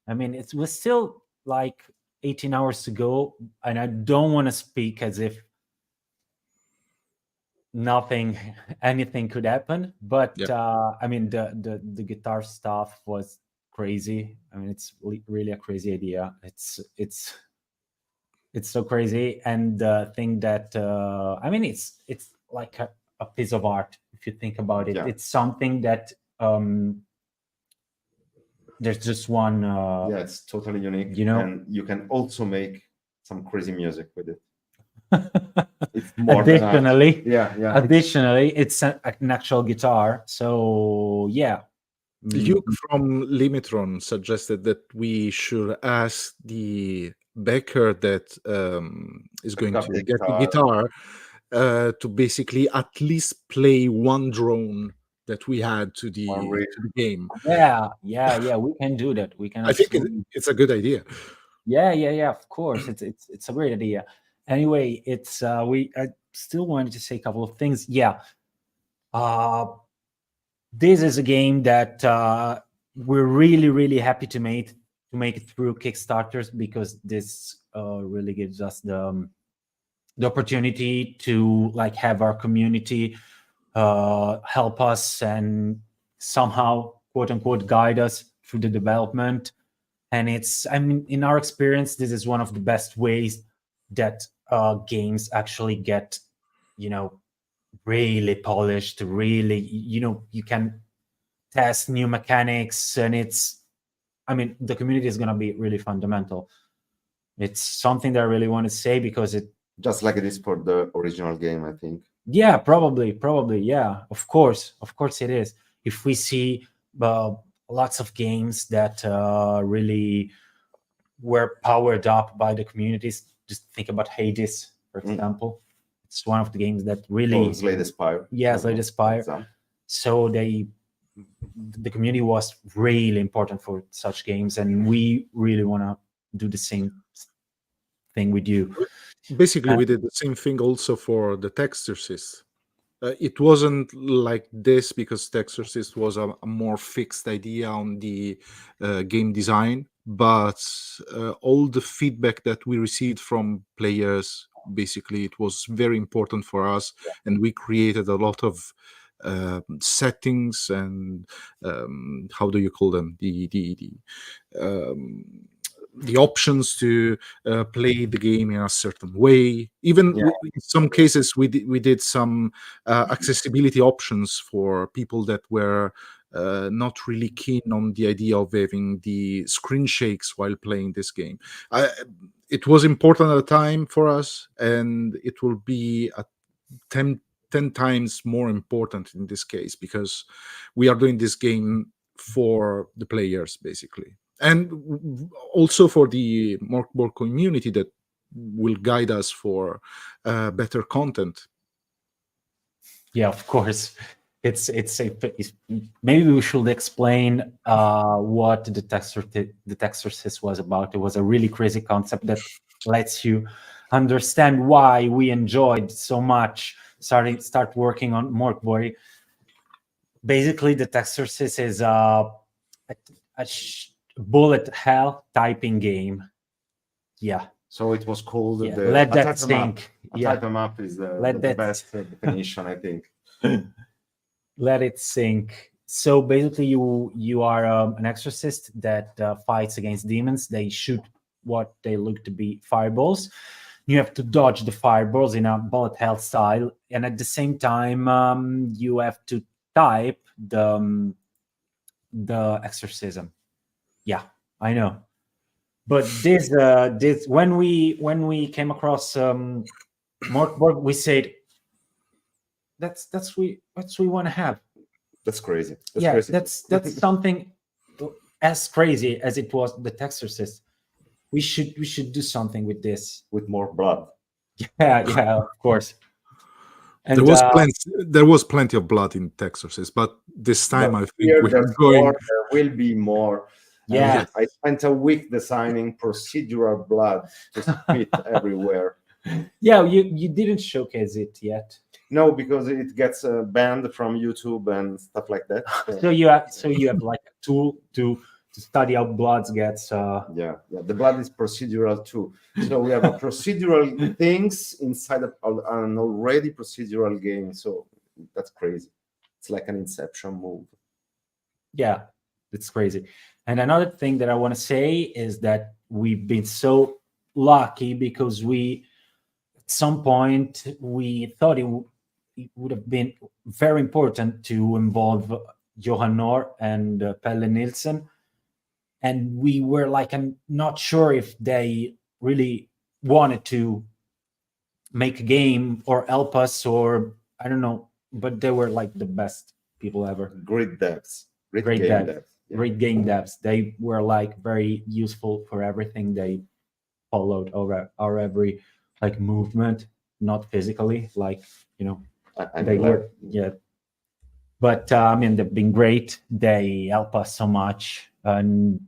C: I mean, it was still like 18 hours to go, and I don't want to speak as if anything could happen, but I mean, the guitar stuff was crazy. I mean, it's really a crazy idea. It's so crazy, and the thing that I mean, it's like a piece of art if you think about it. It's something that there's just one.
D: It's totally unique, and you can also make some crazy music with it. It's more
C: additionally,
D: additionally,
C: it's an actual guitar. So
E: Luke from Limitron suggested that we should ask the backer that is going to get the guitar to basically at least play one drone that we had to the game.
C: Yeah, we can do that. We can.
E: I think it's a good idea.
C: Yeah. Of course, it's a great idea. Anyway, it's I still wanted to say a couple of things. Yeah, this is a game that we're really happy to make it through Kickstarters, because this really gives us the opportunity to like have our community help us and somehow quote unquote guide us through the development. And it's, I mean, in our experience, this is one of the best ways that games actually get, really polished, really, you can test new mechanics. And it's, I mean, the community is going to be really fundamental. It's something that I really want to say, because it,
D: just like it is for the original game, I think.
C: yeah, probably, yeah, of course it is. If we see lots of games that really were powered up by the communities, just think about Hades, for example. It's one of the games that really
D: Slay the Spire.
C: Yeah, Slay the Spire. So the community was really important for such games, and we really want to do the same thing with you.
E: Basically, we did the same thing also for the Texturcist. It wasn't like this because Texturcist was a more fixed idea on the game design, but all the feedback that we received from players, basically, it was very important for us, and we created a lot of settings and how do you call them, the options to play the game in a certain way. Even in some cases, we did some accessibility options for people that were not really keen on the idea of having the screen shakes while playing this game. It was important at the time for us, and it will be 10 times more important in this case, because we are doing this game for the players, basically. And also for the Mörk Borg community that will guide us for better content.
C: Yeah, of course. It's maybe we should explain what the Texturcist was about. It was a really crazy concept that lets you understand why we enjoyed so much start working on Mörk Borg. Basically, the Texturcist is a bullet hell typing game. Yeah.
D: So it was called the
C: Let That Sink.
D: Type em up is the best definition, I think.
C: Let it sink. So basically, you are an exorcist that fights against demons. They shoot what they look to be fireballs. You have to dodge the fireballs in a bullet hell style, and at the same time, you have to type the exorcism. Yeah, I know. But this when we came across Mörk Borg, we said that's what we want to have.
D: That's crazy.
C: Crazy. That's something as crazy as it was the Texturcist. We should do something with this,
D: with more blood.
C: Yeah, of course.
E: And there was plenty of blood in Texturcist, but this time I think
D: there will be more.
C: Yeah,
D: I spent a week designing procedural blood to spit everywhere.
C: Yeah, you didn't showcase it yet.
D: No, because it gets banned from YouTube and stuff like that.
C: So you have like a tool to study how blood gets.
D: Yeah, the blood is procedural too. So we have a procedural things inside of an already procedural game. So that's crazy. It's like an Inception move.
C: Yeah, it's crazy. And another thing that I want to say is that we've been so lucky because at some point we thought it would have been very important to involve Johan Nohr and Pelle Nielsen. And we were like, I'm not sure if they really wanted to make a game or help us, or I don't know, but they were like the best people ever.
D: Great devs.
C: Great game devs. Yeah. Great game devs. They were like very useful for everything. They followed our every like movement, not physically, like, they were, yeah. But I mean, they've been great. They help us so much. And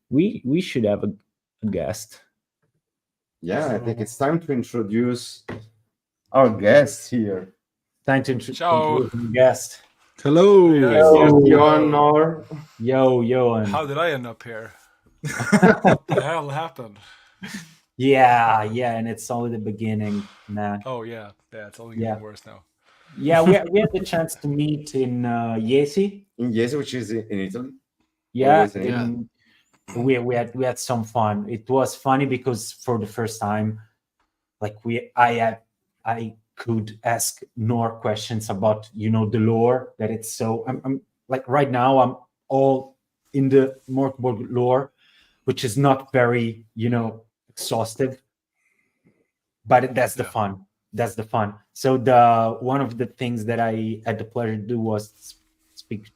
C: we should have a guest.
D: Yeah, I think it's time to introduce our guest here.
C: Time to
F: Ciao.
C: introduce the guest.
E: Hello.
C: Yo.
D: Johan Nohr.
C: Yo, Johan.
F: How did I end up here? What the hell happened?
C: Yeah, and it's only the beginning, man.
F: Oh yeah, it's only
C: Yeah.
F: getting worse now.
C: Yeah, we had the chance to meet in Yesi.
D: In Jesi, which is in Italy.
C: Yeah,
D: Always in
C: and we had some fun. It was funny because for the first time, like I could ask Nohr questions about the lore that it's so. I'm like right now I'm all in the Mörk Borg lore, which is not very exhaustive, but that's the fun. That's the fun. So one of the things that I had the pleasure to do was speak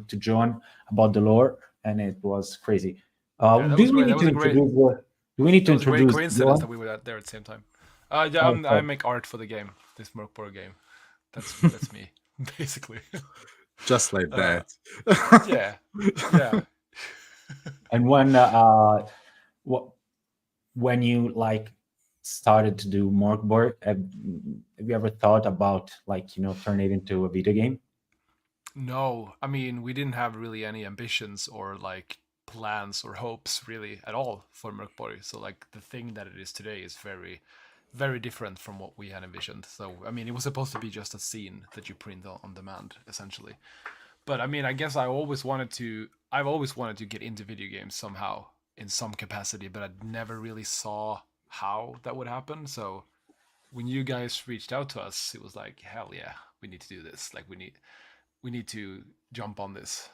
C: to John about the lore, and it was crazy.
F: That
C: Do
F: was
C: we
F: great.
C: need
F: That
C: to
F: was a great-
C: introduce? Do we need to
F: It was a great
C: introduce?
F: coincidence
C: John?
F: that we were there at the same time.
C: Okay.
F: I make art for the game, this Mörk Borg game. That's me, basically.
E: Just like that.
F: Yeah.
C: And when you like started to do Mörk Borg, have you ever thought about turn it into a video game?
F: No, I mean we didn't have really any ambitions or like plans or hopes really at all for Mörk Borg. So like the thing that it is today is very, very different from what we had envisioned. So I mean it was supposed to be just a scene that you print on demand essentially. But I mean I guess I've always wanted to get into video games somehow in some capacity, but I never really saw how that would happen. So when you guys reached out to us, it was like, hell yeah, we need to do this. Like we need to jump on this.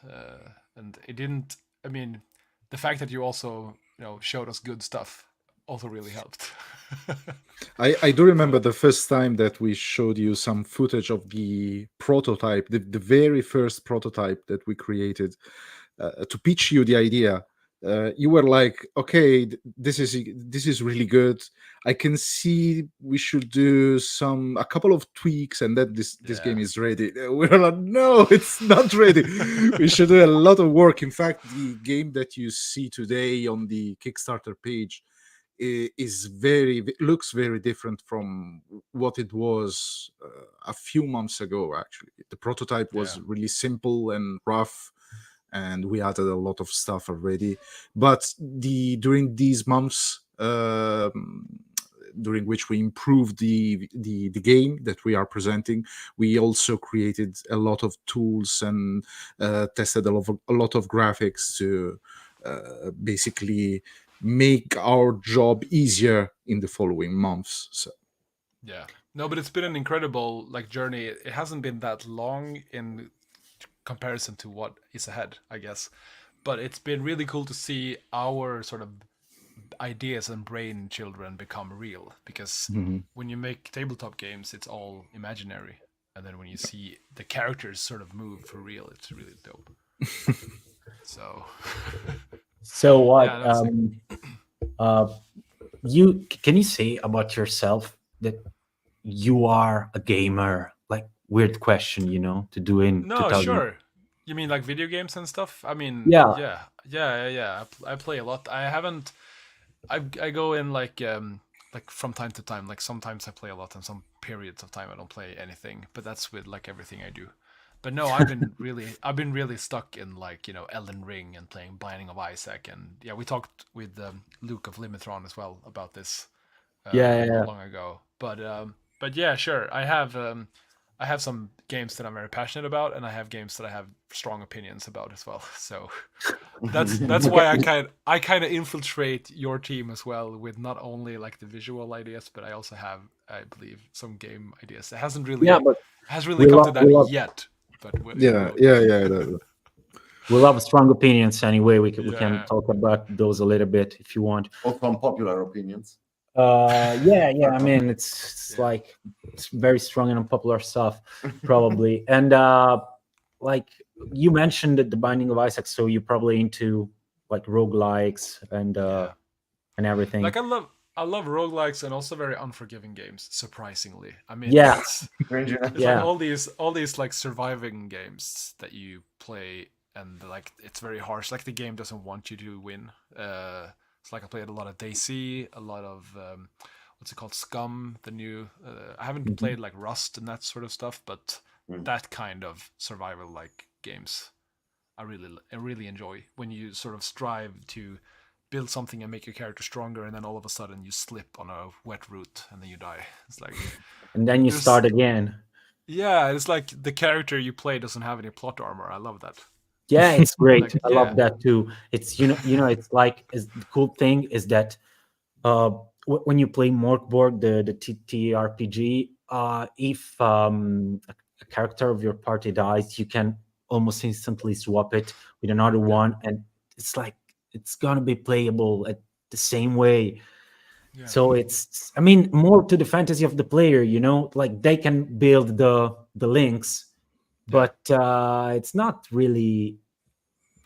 F: And it didn't. I mean, the fact that you also showed us good stuff also really helped.
E: I do remember the first time that we showed you some footage of the prototype, the very first prototype that we created to pitch you the idea. You were like, okay, this is really good. I can see we should do a couple of tweaks and then this game is ready. We were like, no, it's not ready. We should do a lot of work. In fact, the game that you see today on the Kickstarter page looks very different from what it was a few months ago. Actually, the prototype was really simple and rough, and we added a lot of stuff already. But during these months, during which we improved the game that we are presenting, we also created a lot of tools and tested a lot of graphics to basically make our job easier in the following months. So
F: yeah, no, but it's been an incredible journey. It hasn't been that long in comparison to what is ahead, I guess, but it's been really cool to see our sort of ideas and brain children become real, because when you make tabletop games it's all imaginary, and then when you see the characters sort of move for real, it's really dope.
C: So what can you say about yourself that you are a gamer? Like, weird question, to do in
F: No,
C: 2000.
F: sure. You mean like video games and stuff? I mean,
C: Yeah.
F: I play a lot. I go in like from time to time. Like sometimes I play a lot, and some periods of time I don't play anything. But that's with like everything I do. But no, I've been really stuck in Elden Ring and playing Binding of Isaac, and we talked with Luke of Limitron as well about this not long ago. But yeah, sure. I have some games that I'm very passionate about, and I have games that I have strong opinions about as well. So that's why I kind of infiltrate your team as well, with not only like the visual ideas, but I also have, I believe, some game ideas. It hasn't really come to that yet. But
E: yeah.
C: We love strong opinions anyway. We can talk about those a little bit if you want.
D: Also unpopular opinions.
C: I mean, it's like it's very strong and unpopular stuff, probably. And like you mentioned the Binding of Isaac, so you're probably into like roguelikes and everything.
F: Like I love roguelikes and also very unforgiving games, surprisingly. I mean, it's like all these like surviving games that you play, and like it's very harsh. Like the game doesn't want you to win. It's like I played a lot of DayZ, a lot of what's it called, Scum, the new. I haven't played like Rust and that sort of stuff, but that kind of survival like games, I really enjoy when you sort of strive to build something and make your character stronger, and then all of a sudden you slip on a wet route and then you die. It's like,
C: and then you start again.
F: Yeah, it's like the character you play doesn't have any plot armor. I love that.
C: Yeah, it's great.
F: Like,
C: I love that too. It's it's like the cool thing is that when you play Mörk Borg, the TTRPG, if a character of your party dies, you can almost instantly swap it with another one, and it's like it's gonna be playable at the same way.
F: Yeah.
C: So it's, I mean, more to the fantasy of the player, like they can build the links, but it's not really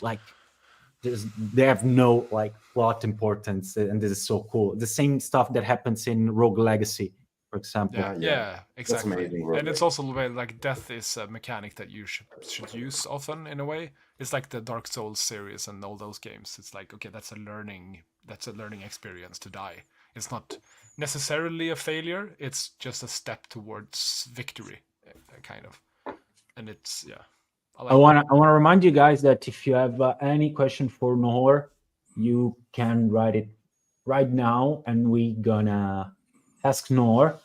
C: like they have no like plot importance, and this is so cool. The same stuff that happens in Rogue Legacy, for example.
F: Yeah, exactly.
D: That's amazing,
F: and it's also the way like death is a mechanic that you should use often in a way. It's like the Dark Souls series and all those games. It's like, okay, that's a learning experience to die. It's not necessarily a failure. It's just a step towards victory, kind of. And it's
C: I want to remind you guys that if you have any question for Nohr, you can write it right now, and we gonna ask Nohr.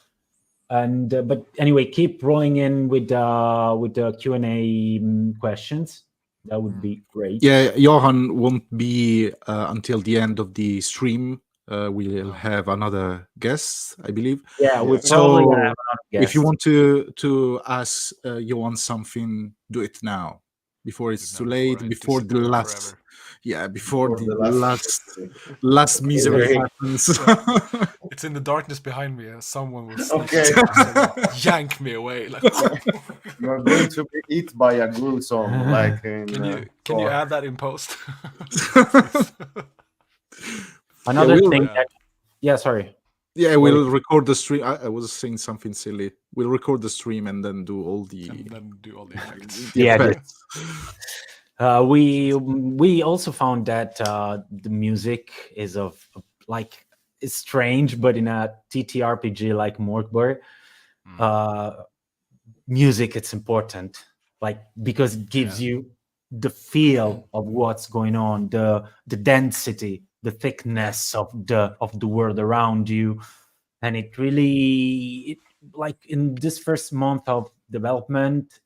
C: And but anyway, keep rolling in with the Q&A questions. That would be great.
E: Yeah, Johan won't be until the end of the stream. We'll have another guest, I believe.
C: Yeah, we're probably gonna have another guest.
E: If you want to ask Johan something, do it now, before it's too late. Before the last, before the last misery happens.
F: It's in the darkness behind me. Someone will yank me away. Like,
D: you're going to be eaten by a gruesome. Like,
F: can you add that in post?
C: Another thing. Sorry.
E: Yeah, we'll record the stream. I was saying something silly. We'll record the stream and then do all the
F: effects.
C: We also found that the music is it's strange, but in a TTRPG like Mörk Borg, music, it's important, like, because it gives you the feel of what's going on, the density, the thickness of the world around you. And it really, like in this first month of development,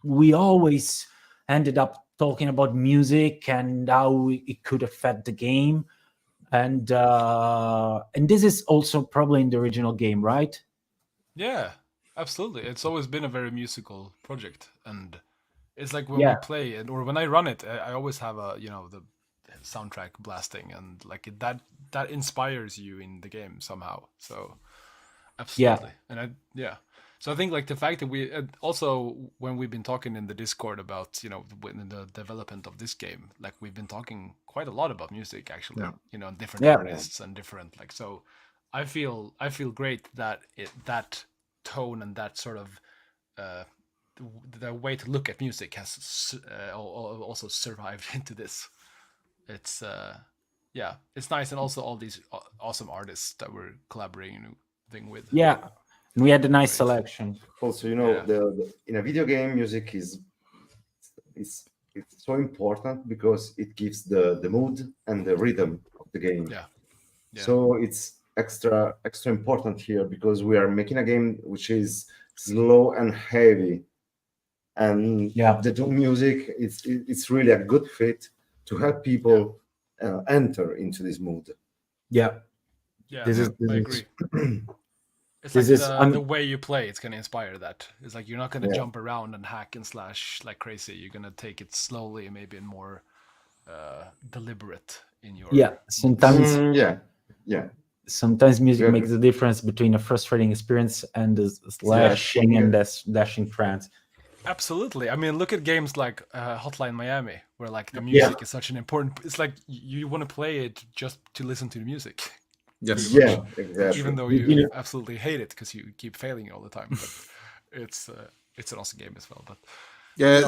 C: we always ended up talking about music and how it could affect the game. And this is also probably in the original game, right?
F: Yeah, absolutely. It's always been a very musical project, and it's like when we play it or when I run it, I always have the soundtrack blasting, and like that inspires you in the game somehow. So absolutely. And so I think like the fact that we also, when we've been talking in the Discord about the development of this game, like we've been talking quite a lot about music actually, different artists and different like. So I feel great that that tone and that sort of the way to look at music has also survived into this. It's it's nice, and also all these awesome artists that we're collaborating with.
C: Yeah, and we had a nice selection.
D: Also, the in a video game, music is so important because it gives the mood and the rhythm of the game.
F: Yeah.
D: So it's extra important here because we are making a game which is slow and heavy, and the music it's really a good fit to help people enter into this mood.
F: I agree. It's like the way you play, it's going to inspire that. It's like you're not going to jump around and hack and slash like crazy. You're going to take it slowly and maybe more deliberate in your...
C: Sometimes sometimes music makes the difference between a frustrating experience and the slashing and dashing trance.
F: Absolutely. I mean, look at games like Hotline Miami, where like the music is such an important... It's like you want to play it just to listen to the music.
E: Yes.
D: Yeah, exactly.
F: Even though you absolutely hate it because you keep failing all the time. But it's an awesome game as well. But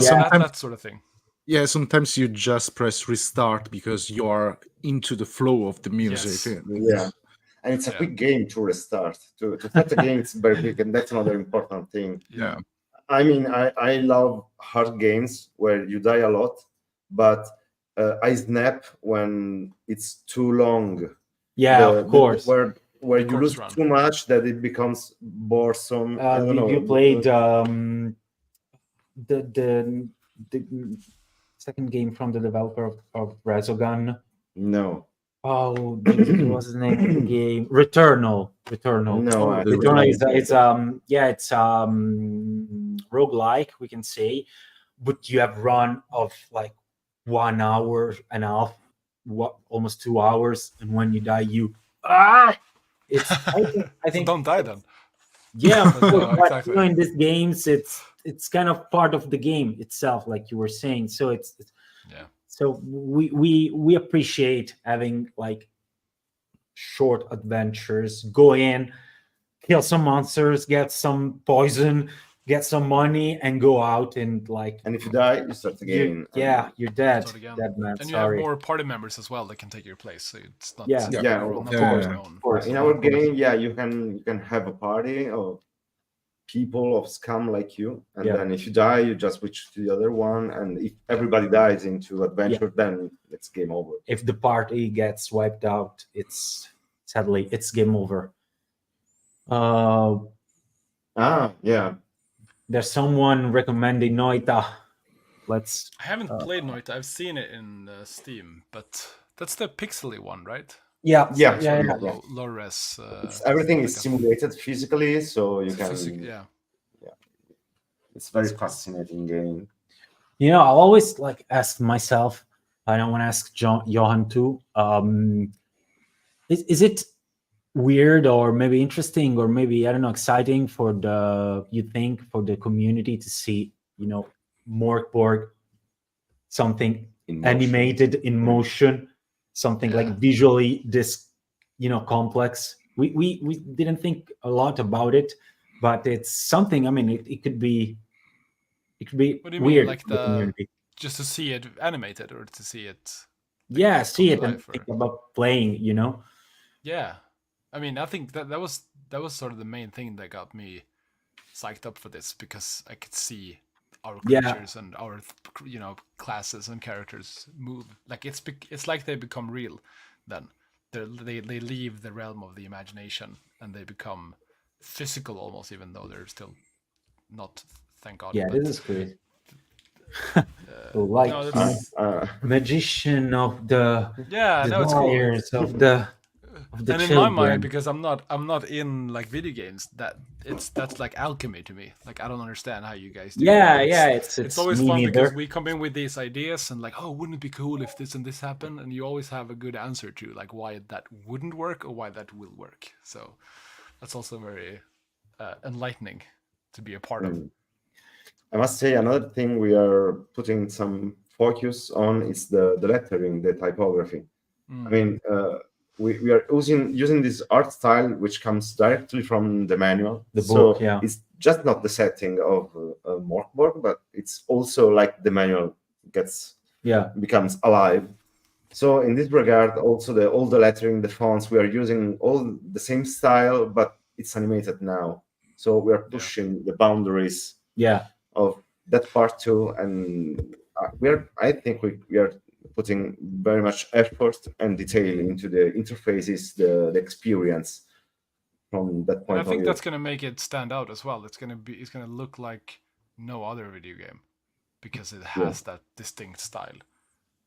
E: sometimes,
F: that sort of thing.
E: Yeah, sometimes you just press restart because you are into the flow of the music.
F: Yes.
D: Yeah, and it's a quick game to restart. To start a game, it's very quick, and that's another important thing.
E: Yeah.
D: I mean, I love hard games where you die a lot, but I snap when it's too long.
C: Yeah, of course.
D: Where
F: The
D: you
F: corpse
D: lose
F: run.
D: too much that it becomes boresome. I don't know.
C: You played the second game from the developer of Resogun.
D: No.
C: Oh, Jesus, what was the name of the game? Returnal.
D: No, I think
C: Returnal is
D: I-
C: it's roguelike, we can say, but you have run of like 1 hour and a half, almost 2 hours, and when you die, it's I think
F: So don't die then.
C: yeah,
F: No,
C: but
F: exactly.
C: in these games, it's kind of part of the game itself, like you were saying. So it's
F: Yeah.
C: so we appreciate having like short adventures. Go in, kill some monsters, get some poison, get some money, and go out and like.
D: And if you die, you start again.
C: You're dead.
F: Start again.
C: Dead man.
F: And you
C: Sorry.
F: have more party members as well that can take your place. So it's not
C: Yeah.
F: you're
D: Yeah,
F: not
D: of
F: on
E: course.
F: your own.
C: Of course.
D: In our game, yeah, you can have a party of people of scum like you, and then if you die, you just switch to the other one, and if everybody dies into adventure, then it's game over.
C: If the party gets wiped out, sadly it's game over.
D: Yeah.
C: There's someone recommending Noita.
F: I haven't played Noita. I've seen it in Steam, but that's the pixely one, right?
D: Yeah.
F: Low res.
D: Everything is
F: like
D: simulated physically, so you can.
F: yeah.
D: It's very fascinating game.
C: You know, I always like ask myself. I don't want to ask Johan too. Is it weird or maybe interesting or maybe I don't know exciting for the community to see Mörk Borg, something animated in motion, something like visually this complex. We didn't think a lot about it, but it's something. I mean, it could be
F: What do you
C: weird
F: mean, like
C: for the community.
F: just to see it animated or to see it?
C: Yeah, see it and
F: life,
C: think about playing.
F: Yeah, I mean, I think that was sort of the main thing that got me psyched up for this, because I could see our creatures and our classes and characters move. Like it's like they become real. Then they leave the realm of the imagination and they become physical almost, even though they're still not. Thank God.
C: Yeah,
F: but,
C: this is great. Magician of the desires of the
F: and
C: children.
F: in my mind, because I'm not in like video games, that's like alchemy to me. Like I don't understand how you guys do it. It's always fun because we come in with these ideas and like, oh, wouldn't it be cool if this and this happened, and you always have a good answer to like why that wouldn't work or why that will work. So that's also very enlightening to be a part of.
D: I must say, another thing we are putting some focus on is the lettering, the typography. I mean, we are using this art style which comes directly from the manual.
C: The book, yeah.
D: It's just not the setting of Mörk Borg, but it's also like the manual becomes alive. So in this regard, also all the lettering, the fonts, we are using all the same style, but it's animated now. So we are pushing the boundaries. Of that part too, and I think we are putting very much effort and detail into the interfaces, the experience from that point of view.
F: I think that's going to make it stand out as well. It's going to look like no other video game because it has that distinct style.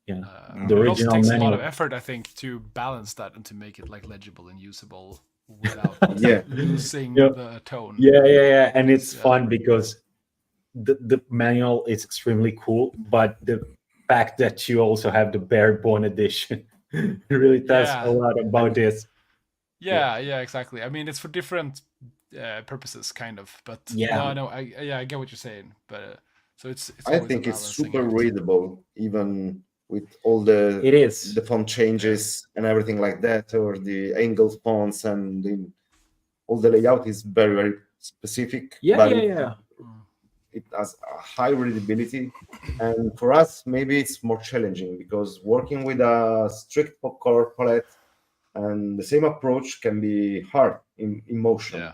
C: The
F: it
C: original
F: also takes
C: manual.
F: a lot of effort, I think, to balance that and to make it like legible and usable without losing the tone.
C: Yeah, and it's fun because the manual is extremely cool, but the fact that you also have the bare bone edition really tells a lot about this.
F: Yeah, exactly. I mean, it's for different purposes, kind of. But I get what you're saying. But so it's
D: I think it's super readable, even with all the font changes and everything like that, or the angle fonts and all the layout is very, very specific. it has a high readability, and for us maybe it's more challenging because working with a strict color palette and the same approach can be hard in motion
F: Yeah.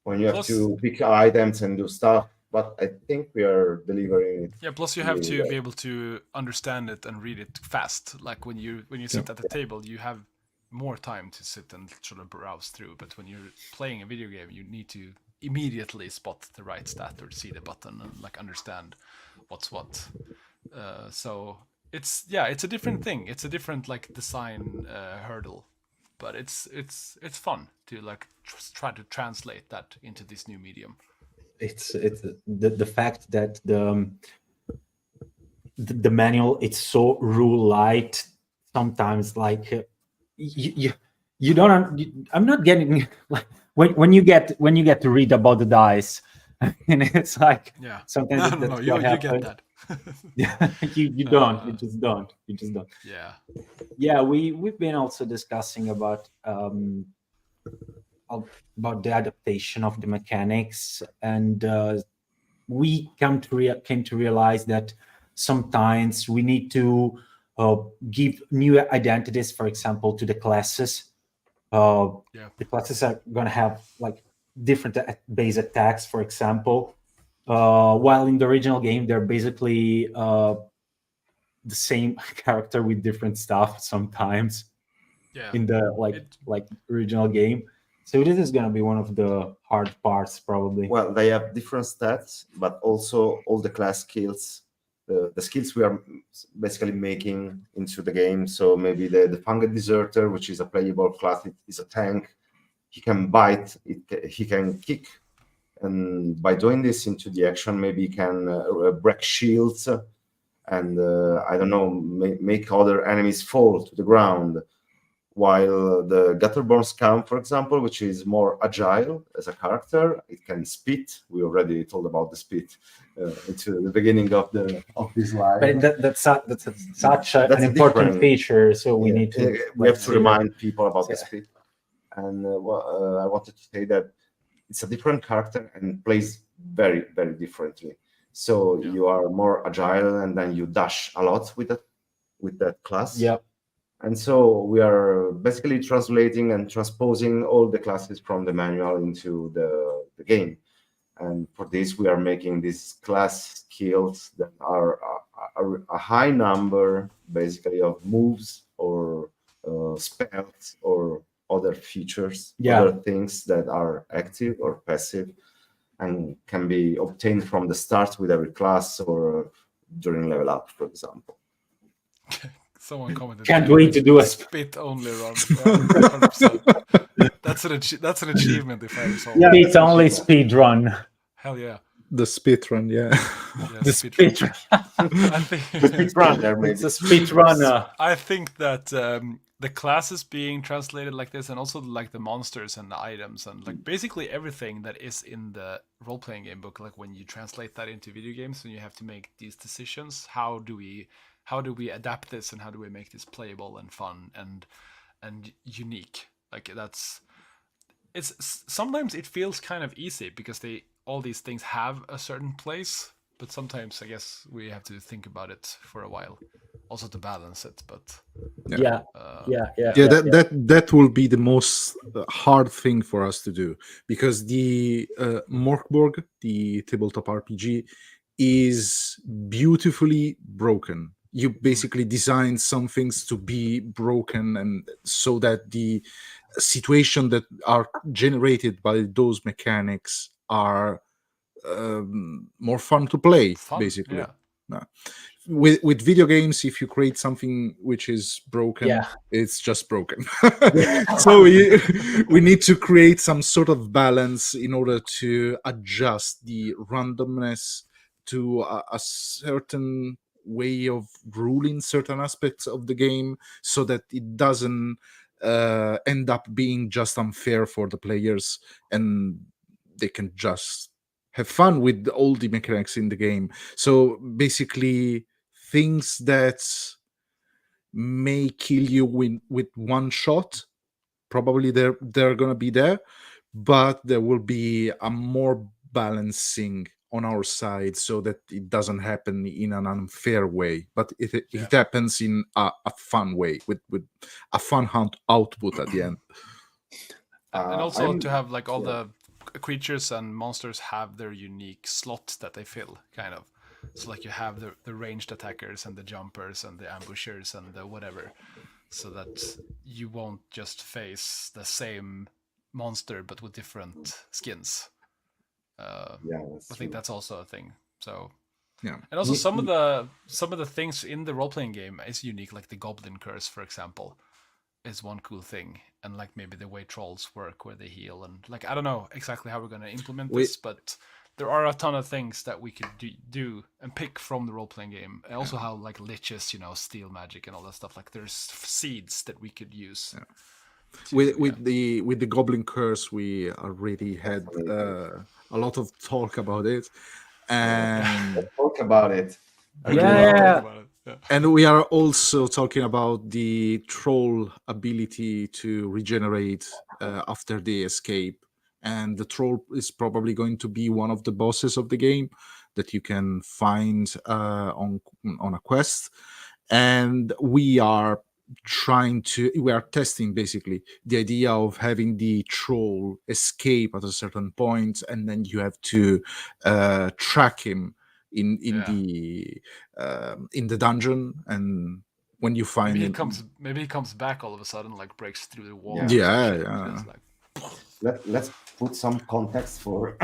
D: when you have
F: Plus-
D: to pick items and do stuff. But I think we are delivering it.
F: Yeah, plus you have
D: really
F: to
D: well.
F: be able to understand it and read it fast. Like when you sit at the table, you have more time to sit and sort of browse through. But when you're playing a video game, you need to immediately spot the right stat or see the button and like understand what's what. So it's a different thing. It's a different like design hurdle, but it's fun to like try to translate that into this new medium.
C: It's the fact that the manual, it's so rule light sometimes, like you don't I'm not getting like when you get to read about the dice, and it's like sometimes
F: no, you get that.
C: Yeah, you don't. You just don't. Yeah, we've been also discussing about the adaptation of the mechanics, and we came to realize that sometimes we need to give new identities, for example, to the classes. The classes are going to have like different base attacks, for example, while in the original game they're basically the same character with different stuff sometimes in the original game. So this is going to be one of the hard parts, probably.
D: Well, they have different stats, but also all the class skills, the skills we are basically making into the game. So maybe the Fanged Deserter, which is a playable class, it is a tank. He can bite, he can kick. And by doing this into the action, maybe he can break shields and, I don't know, make other enemies fall to the ground. While the Gutterborn Scum, for example, which is more agile as a character, it can spit. We already told about the spit into the beginning of this live.
C: But that's such an important feature, so we need to.
D: We have to remind people about the spit. And I wanted to say that it's a different character and plays very, very differently. So you are more agile, and then you dash a lot with that class.
C: Yeah.
D: And so we are basically translating and transposing all the classes from the manual into the game. And for this, we are making these class skills that are a high number, basically, of moves or spells or other features, other things that are active or passive and can be obtained from the start with every class or during level up, for example.
F: Someone commented.
C: Can't wait to do a
F: spit only run. Yeah, that's an achievement if I recall.
C: Yeah, it's only speed run.
F: Hell yeah.
E: The speed run,
C: the speed run.
F: I think
D: the speed runner.
C: It's a speed runner.
F: I think that the classes being translated like this, and also like the monsters and the items, and like basically everything that is in the role-playing game book, like when you translate that into video games, and you have to make these decisions, how do we adapt this, and how do we make this playable and fun and unique? Like it's sometimes it feels kind of easy because all these things have a certain place, but sometimes I guess we have to think about it for a while, also to balance it. But
E: that will be the most hard thing for us to do, because the Mörk Borg, the tabletop RPG, is beautifully broken. You basically design some things to be broken, and so that the situation that are generated by those mechanics are more fun to play. Basically, with video games, if you create something which is broken, it's just broken. So we need to create some sort of balance in order to adjust the randomness to a certain way of ruling certain aspects of the game, so that it doesn't end up being just unfair for the players, and they can just have fun with all the mechanics in the game. So basically, things that may kill you with one shot, probably they're gonna be there, but there will be a more balancing on our side so that it doesn't happen in an unfair way, but it happens in a fun way with a fun output at the end.
F: And also to have like all the creatures and monsters have their unique slot that they fill, kind of. So like you have the ranged attackers and the jumpers and the ambushers and the whatever, so that you won't just face the same monster but with different skins. I think that's also a thing. So
E: yeah,
F: and also some of the things in the role-playing game is unique, like the goblin curse, for example, is one cool thing, and like maybe the way trolls work, where they heal, and like I don't know exactly how we're going to implement this, but there are a ton of things that we could do and pick from the role-playing game. And also how like liches, steal magic and all that stuff. Like there's seeds that we could use.
E: Yeah. With the goblin curse, we already had a lot of talk about it, and
D: Let's talk about it.
E: And we are also talking about the troll ability to regenerate after they escape. And the troll is probably going to be one of the bosses of the game that you can find on a quest. And we are testing basically the idea of having the troll escape at a certain point, and then you have to track him in the dungeon, and when you find
F: maybe he comes back all of a sudden, like breaks through the wall.
D: Let's put some context for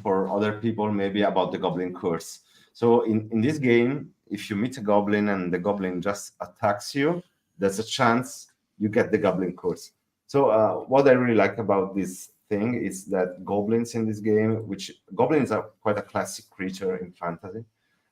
D: for other people maybe about the goblin curse. So in this game, if you meet a goblin and the goblin just attacks you, there's a chance you get the goblin curse. So what I really like about this thing is that goblins in this game, which goblins are quite a classic creature in fantasy,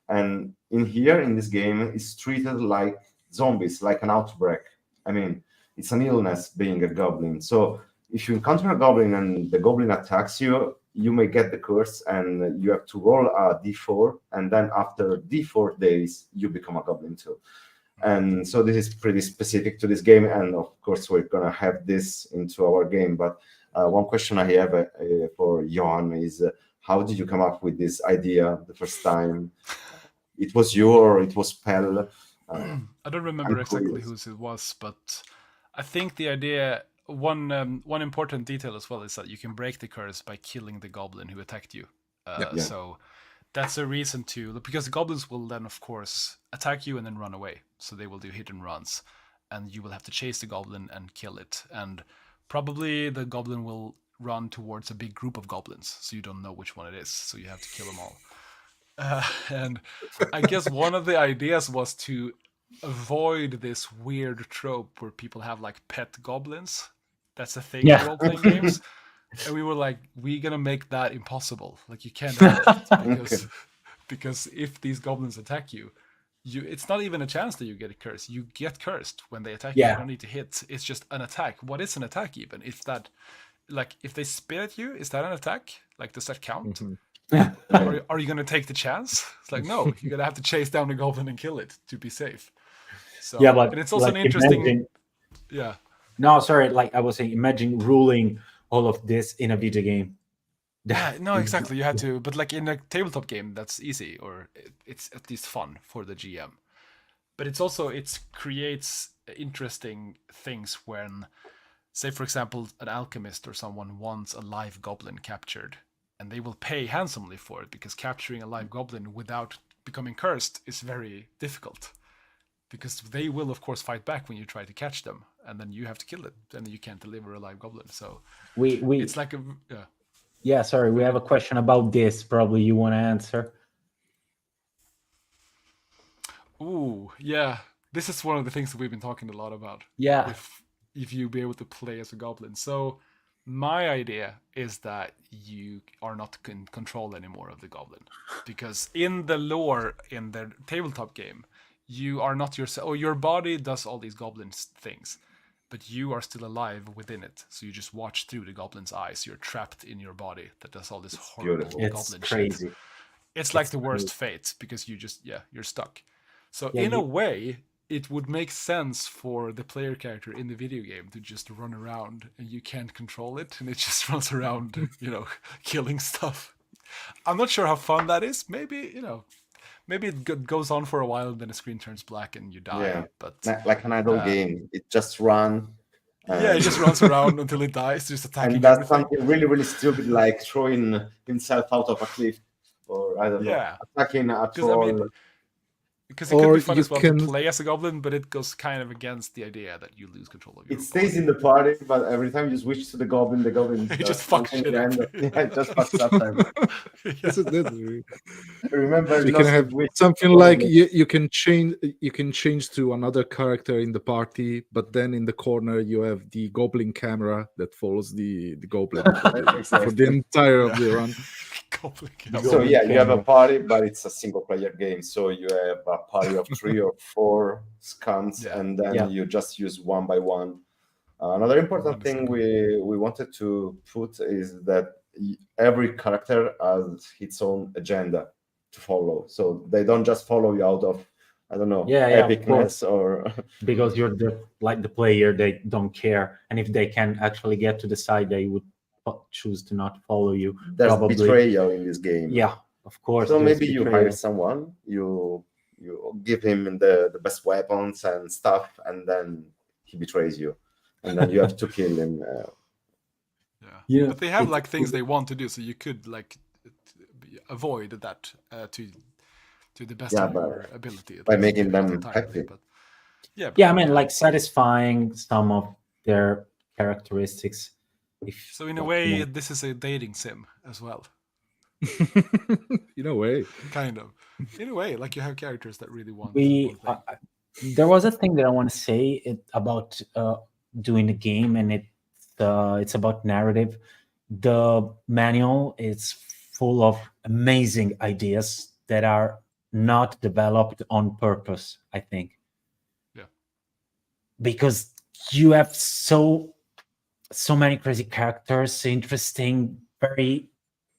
D: and in this game is treated like zombies, like an outbreak. I mean, it's an illness being a goblin. So if you encounter a goblin and the goblin attacks you, you may get the curse, and you have to roll a d4, and then after d4 days you become a goblin too. And so this is pretty specific to this game, and of course we're gonna have this into our game. But one question I have for Johan is, how did you come up with this idea the first time? It was you or it was Pell?
F: I don't remember exactly whose it was, but I think the idea, one important detail as well, is that you can break the curse by killing the goblin who attacked you. So that's a reason because the goblins will then, of course, attack you and then run away. So they will do hit and runs, and you will have to chase the goblin and kill it. And probably the goblin will run towards a big group of goblins, so you don't know which one it is. So you have to kill them all. And I guess one of the ideas was to avoid this weird trope where people have like pet goblins. That's a thing in role-playing games. And we were like, we're gonna make that impossible. Like you can't have it because if these goblins attack you, it's not even a chance that you get a curse. You get cursed when they attack you. You don't need to hit. It's just an attack. What is an attack even? If they spit at you, is that an attack? Like, does that count? Or are you gonna take the chance? It's like, no, you're gonna have to chase down the goblin and kill it to be safe. So
C: but
F: and it's also an interesting
C: No, sorry, like I was saying, imagine ruling all of this in a video game.
F: No, exactly. You had to, but like in a tabletop game, that's easy, or it's at least fun for the GM. But it creates interesting things when, say, for example, an alchemist or someone wants a live goblin captured, and they will pay handsomely for it, because capturing a live goblin without becoming cursed is very difficult. Because they will, of course, fight back when you try to catch them, and then you have to kill it, and you can't deliver a live goblin. So it's like
C: sorry, we have a question about this. Probably you want to answer.
F: Ooh, yeah. This is one of the things that we've been talking a lot about.
C: Yeah.
F: If you be able to play as a goblin. So my idea is that you are not in control anymore of the goblin, because in the lore in the tabletop game, you are not yourself, or your body does all these goblin things, but you are still alive within it. So you just watch through the goblin's eyes. You're trapped in your body that does all this horrible goblin
C: crazy
F: shit. It's like the worst fate, because you're stuck. So in a way, it would make sense for the player character in the video game to just run around, and you can't control it, and it just runs around, killing stuff. I'm not sure how fun that is. Maybe maybe it goes on for a while, and then the screen turns black and you die.
D: Yeah.
F: But
D: Like an idle game, it just run.
F: yeah, it just runs around until it dies, just attacking
D: And does
F: everything.
D: something really, really stupid, like throwing himself out of a cliff, or I don't know,
F: Yeah.
D: attacking a
F: Because I mean,
D: troll.
F: because it could
E: Or
F: be fun
E: you
F: as well
E: can-
F: to play as a goblin, but it goes kind of against the idea that you lose control of your
D: It stays in the party, but every time you switch to the goblin
F: It
D: does
F: just fucks
D: something
F: shit up.
D: random. Yeah, it just fucks up everything.
E: That's it.
D: Remember,
E: You can
D: Lost
E: have
D: Witch-
E: something like you can change to another character in the party, but then in the corner you have the goblin camera that follows the goblin for the
D: Exactly.
E: entire of the run.
F: Goblin
D: So yeah, you have a party, but it's a single player game. So you have a party of 3 or 4 scums,
F: Yeah.
D: and then
C: Yeah.
D: you just use one by one. Another important
F: Understand.
D: thing we wanted to put is that every character has its own agenda to follow. So they don't just follow you out of, I don't know,
C: Yeah, of
D: epicness or
C: because you're the player, they don't care, and if they can actually get to the side, they would choose to not follow you.
D: there's
C: Probably.
D: betrayal in this game.
C: Yeah, of course.
D: So
C: there's
D: maybe you
C: betrayal.
D: hire someone, you give him the best weapons and stuff, and then he betrays you, and then you have to kill him.
F: Yeah.
C: Yeah,
F: But they have
C: it's-
F: like things they want to do, so you could like avoid that to the best
D: Yeah,
F: of your
D: but
F: ability. at
D: by
F: least,
D: making
F: not
D: them
F: entirely,
D: happy.
F: But yeah.
C: Yeah, I mean, like satisfying some of their characteristics. If
F: So in a
C: like,
F: way,
C: you know,
F: this is a dating sim as well,
E: In a way.
F: kind of. In a way, like you have characters that really want.
C: we
F: one thing.
C: there was a thing that I want to say about doing a game, and it's about narrative. The manual is full of amazing ideas that are not developed on purpose, I think.
F: Yeah.
C: Because you have so many crazy characters, interesting, very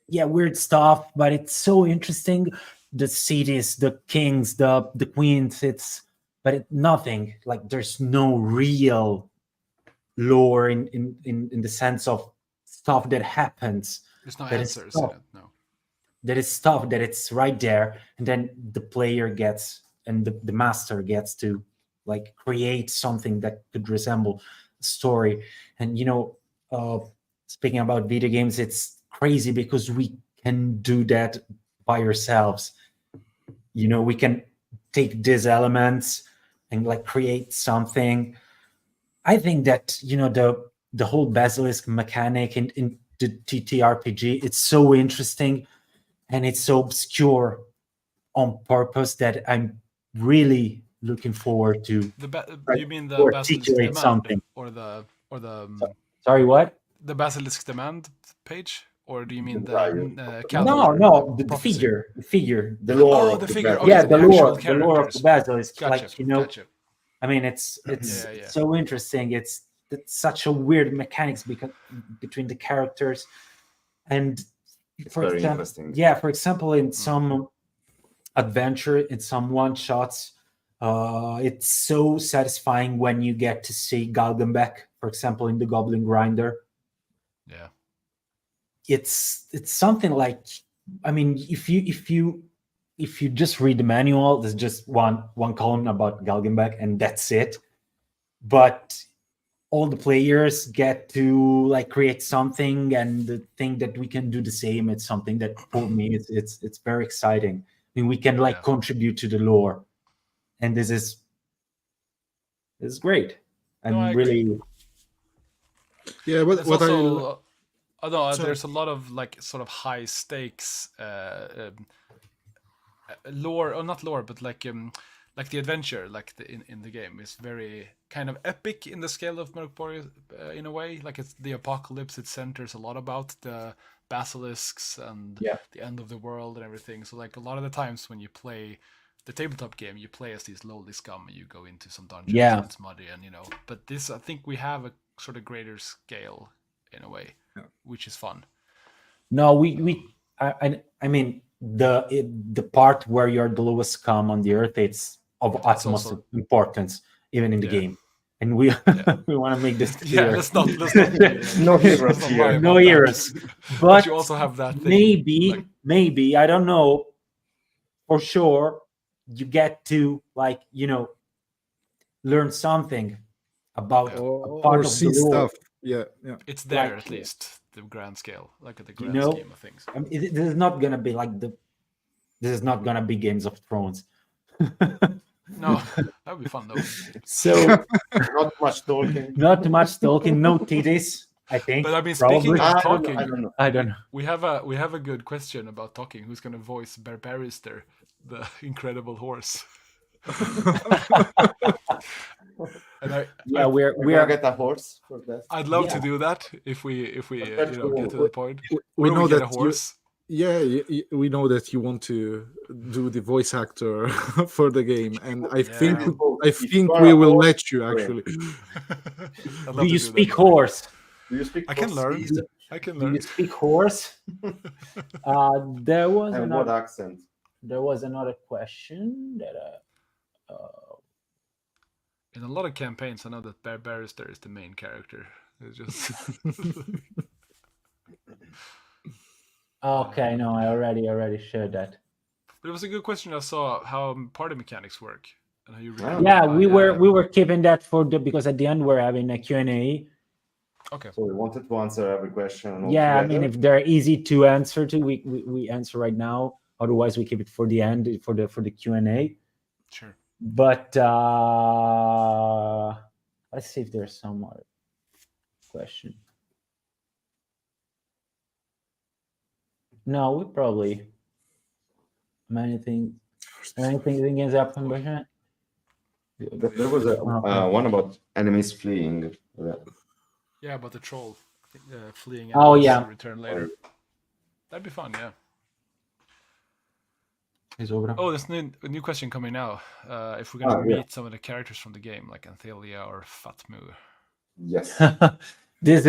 C: weird stuff, but it's so interesting. The cities, the kings, the queens, nothing like there's no real lore in the sense of stuff that happens.
F: There's no
C: that is
F: answers in
C: stuff.
F: it. No.
C: That is stuff that it's right there, and then the player gets and the master gets to like create something that could resemble a story. And speaking about video games, it's crazy because we can do that by ourselves. We can take these elements and like create something. I think that the whole basilisk mechanic in the TTRPG, it's so interesting and it's so obscure on purpose that I'm really looking forward to
F: You mean the Basilisk
C: articulate
F: Demand
C: something.
F: or the
C: Sorry, what?
F: the Basilisk Demand page, or do you mean the
C: No,
F: calendar?
C: the
F: prophecy?
C: figure.
D: The lore.
F: Oh,
D: of
F: the
D: the
F: figure.
D: battle.
F: Okay,
C: Yeah,
F: the
C: the lore
F: actual
C: of the
F: characters.
C: basilisk.
F: Gotcha.
C: Like I mean, it's
F: Yeah.
C: so interesting. It's such a weird mechanics between the characters, and
D: It's very interesting.
C: yeah, for example, in some adventure, in some one shots, it's so satisfying when you get to see Galgenbeck, for example, in the Goblin Grinder.
F: Yeah.
C: It's something like, I mean, if you just read the manual, there's just one column about Galgenbeck and that's it. But all the players get to like create something, and the thing that we can do the same. It's something that for me it's very exciting. I mean, we can like contribute to the lore, and this is great. I'm really
E: What
F: Also, although
E: Sorry.
F: there's a lot of like sort of high stakes lore, or not lore, but like the adventure, like in the game is very kind of epic in the scale of Mörk Borg in a way. Like it's the apocalypse. It centers a lot about the basilisks and the end of the world and everything. So like a lot of the times when you play the tabletop game, you play as these lowly scum and you go into some dungeons and it's muddy and But this, I think we have a sort of greater scale in a way, which is fun.
C: No, I mean the part where you're the lowest scum on the earth, it's of utmost importance, even in the game. and we we want to make this clear.
F: Yeah, let's not.
D: No heroes
F: let's not
D: here.
F: lie
C: No
F: about that.
C: heroes.
F: But
C: But
F: you also have that thing.
C: maybe I don't know for sure. You get to learn something about
F: Yeah.
C: a part
E: or
C: of
E: see
C: the lore.
E: stuff. Yeah.
F: It's there
C: Like,
F: at least, the grand scale, like at the
C: You
F: grand
C: know?
F: scheme of things.
C: I mean, this is not gonna be like this is not gonna be Games of Thrones.
F: No, that would be fun though.
C: So
D: Not much talking.
C: not much talking, no titties. I think.
F: But I mean,
C: probably.
F: speaking of
D: I
F: talking,
D: don't know.
C: I don't know.
F: we have a good question about talking. Who's going to voice Barbarister, the incredible horse? And
C: Yeah,
D: We're
C: we
D: gonna
C: are.
D: get a horse for that.
F: I'd love
C: Yeah.
F: to do that if we
D: That's
F: get
D: cool.
F: to the point.
E: We
F: Where
E: know
F: we get
E: that
F: a horse.
E: we know that you want to do the voice actor for the game, and I think
D: If you are
E: we
D: a
E: will
D: horse,
E: let you
D: great.
E: actually.
F: I'd love
C: Do
F: to
C: you
F: that.
C: speak horse?
D: Do you speak
F: I can learn.
D: Portuguese?
F: I can
C: Do
F: learn.
C: you speak horse? There was
D: And what
C: another.
D: accent?
C: There was another question that.
F: In a lot of campaigns, I know that Barbarister is the main character. It's just
C: Okay, no, I already shared that.
F: But it was a good question. I saw how party mechanics work and how you.
D: Yeah.
C: Yeah, we were keeping that for because at the end we're having a Q&A.
F: Okay.
D: So we wanted to answer every question.
C: Yeah, I mean
D: altogether.
C: if they're easy to answer to, we answer right now. Otherwise, we keep it for the end for the Q&A.
F: Sure.
C: But let's see if there's some other question. No, we probably anything is up from behind.
D: There was one about enemies fleeing.
F: Yeah, but the troll fleeing.
C: Oh,
F: enemies
C: yeah.
F: Return later. That'd be fun. Yeah.
C: Is over.
F: Oh, there's a new question coming now. If we're gonna
D: yeah.
F: meet some of the characters from the game, like Anthelia or Fatmu.
D: Yes.
C: This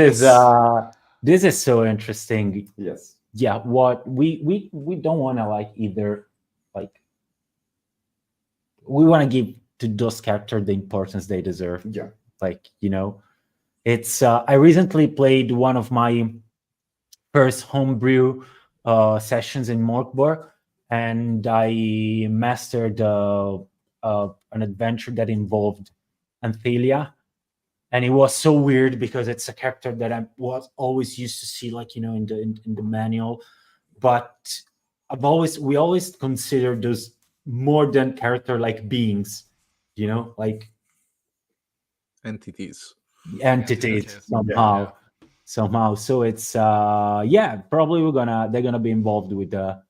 C: is so interesting.
D: Yes.
C: Yeah, what we don't want to either we want to give to those characters the importance they deserve.
D: Yeah.
C: It's I recently played one of my first homebrew sessions in Mörk Borg, and I mastered an adventure that involved Anthelia. And it was so weird because it's a character that I was always used to see, in the manual. But we always consider those more than character-like beings,
E: Entities.
C: entities
F: Yeah.
C: somehow. So it's probably they're gonna be involved with the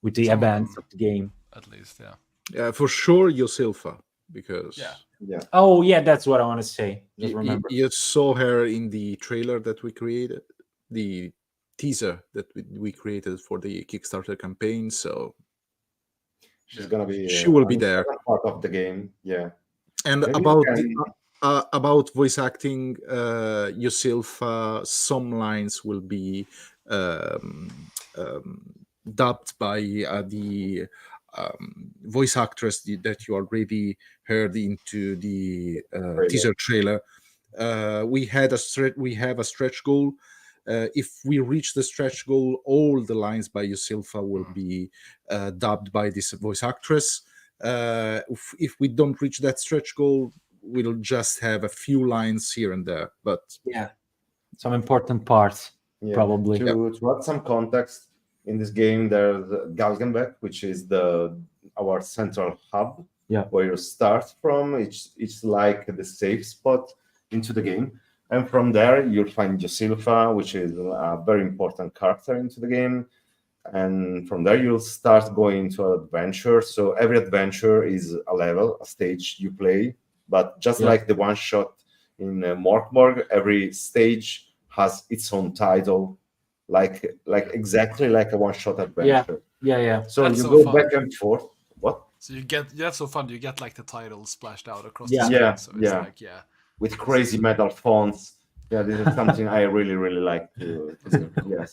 F: Some
C: events
F: of
C: of the game.
F: At least, yeah.
E: Yeah, for sure, Yosilfa, because
D: Yeah.
C: Oh yeah, that's what I want to say. Just remember.
E: you saw her in the trailer that we created, the teaser that we created for the Kickstarter campaign. So
D: She's gonna be.
E: She will be there.
D: Part of the game. Yeah.
E: and
D: Maybe
E: about voice acting, Yosilfa, some lines will be dubbed by the voice actress that you already heard into the teaser trailer. We have a stretch goal. If we reach the stretch goal, all the lines by Yosilfa will be dubbed by this voice actress. If we don't reach that stretch goal, we'll just have a few lines here and there. But
C: Yeah, some important parts probably.
D: To add some context, in this game, there's Galgenbeck, which is our central hub, where you start from. It's like the safe spot into the game, and from there you'll find Yosilfa, which is a very important character into the game, and from there you'll start going to an adventure. So every adventure is a level, a stage you play, but just like the one shot in Mörk Borg, every stage has its own title. Like exactly like a one-shot adventure.
C: Yeah.
D: So
F: That's
D: you
F: so
D: go
F: fun.
D: back and forth. What?
F: So that's so fun. You get the title splashed out across
C: Yeah.
F: the screen. So it's
D: With crazy metal fonts. Yeah, this is something I really, really like to do. Yes.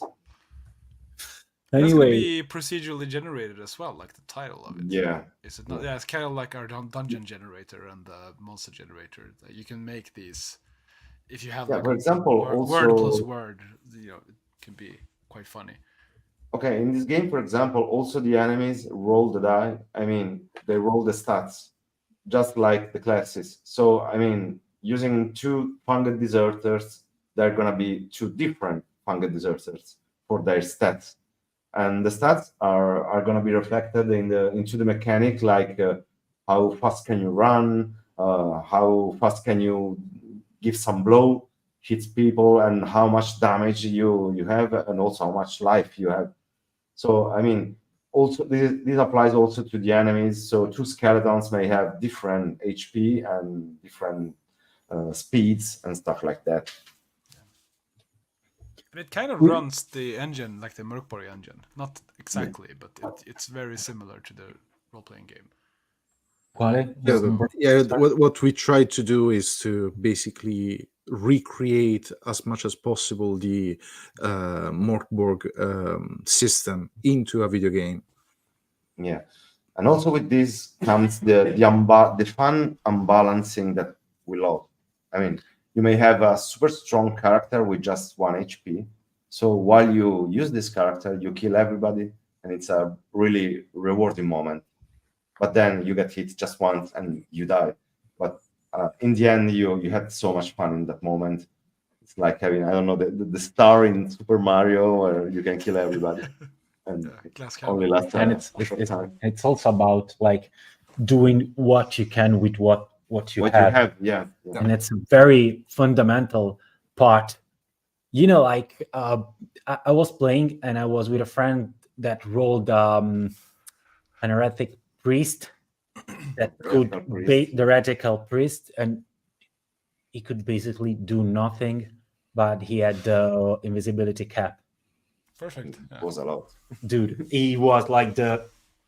F: That's gonna
C: Anyway,
F: be procedurally generated as well, like the title of it.
D: Yeah.
F: Is it not? Yeah, it's kind of like our dungeon generator and the monster generator. Like you can make these if you have
D: Yeah,
F: like
D: for example,
F: word plus
D: also
F: word. It can be quite funny.
D: okay, in this game, for example, also the enemies roll the die. I mean, they roll the stats, just like the classes. So, I mean, using two funged deserters, they're gonna be two different funged deserters for their stats, and the stats are gonna be reflected into the mechanic, like how fast can you run, how fast can you give some blow, hit people, and how much damage you have, and also how much life you have. So I mean, also this applies also to the enemies. So two skeletons may have different HP and different speeds and stuff like that.
F: And it kind of runs the engine like the Mörk Borg engine. Not exactly, but it's very similar to the role-playing game.
C: Quale?
E: What we try to do is to basically recreate as much as possible the Mörk Borg system into a video game.
D: Yeah, and also with this comes the fun unbalancing that we love. I mean, you may have a super strong character with just 1 HP. So while you use this character, you kill everybody, and it's a really rewarding moment. But then you get hit just once and you die. But in the end, you had so much fun in that moment. It's like having, I don't know, the star in Super Mario where you can kill everybody. And only lasts
C: and it's also about like doing what you can with what you have.
D: Yeah.
C: And it's a very fundamental part. Like I was playing and I was with a friend that rolled an heretic priest that could the heretical priest, and he could basically do nothing, but he had the invisibility cap.
F: Perfect.
D: It was a lot.
C: Dude, he was like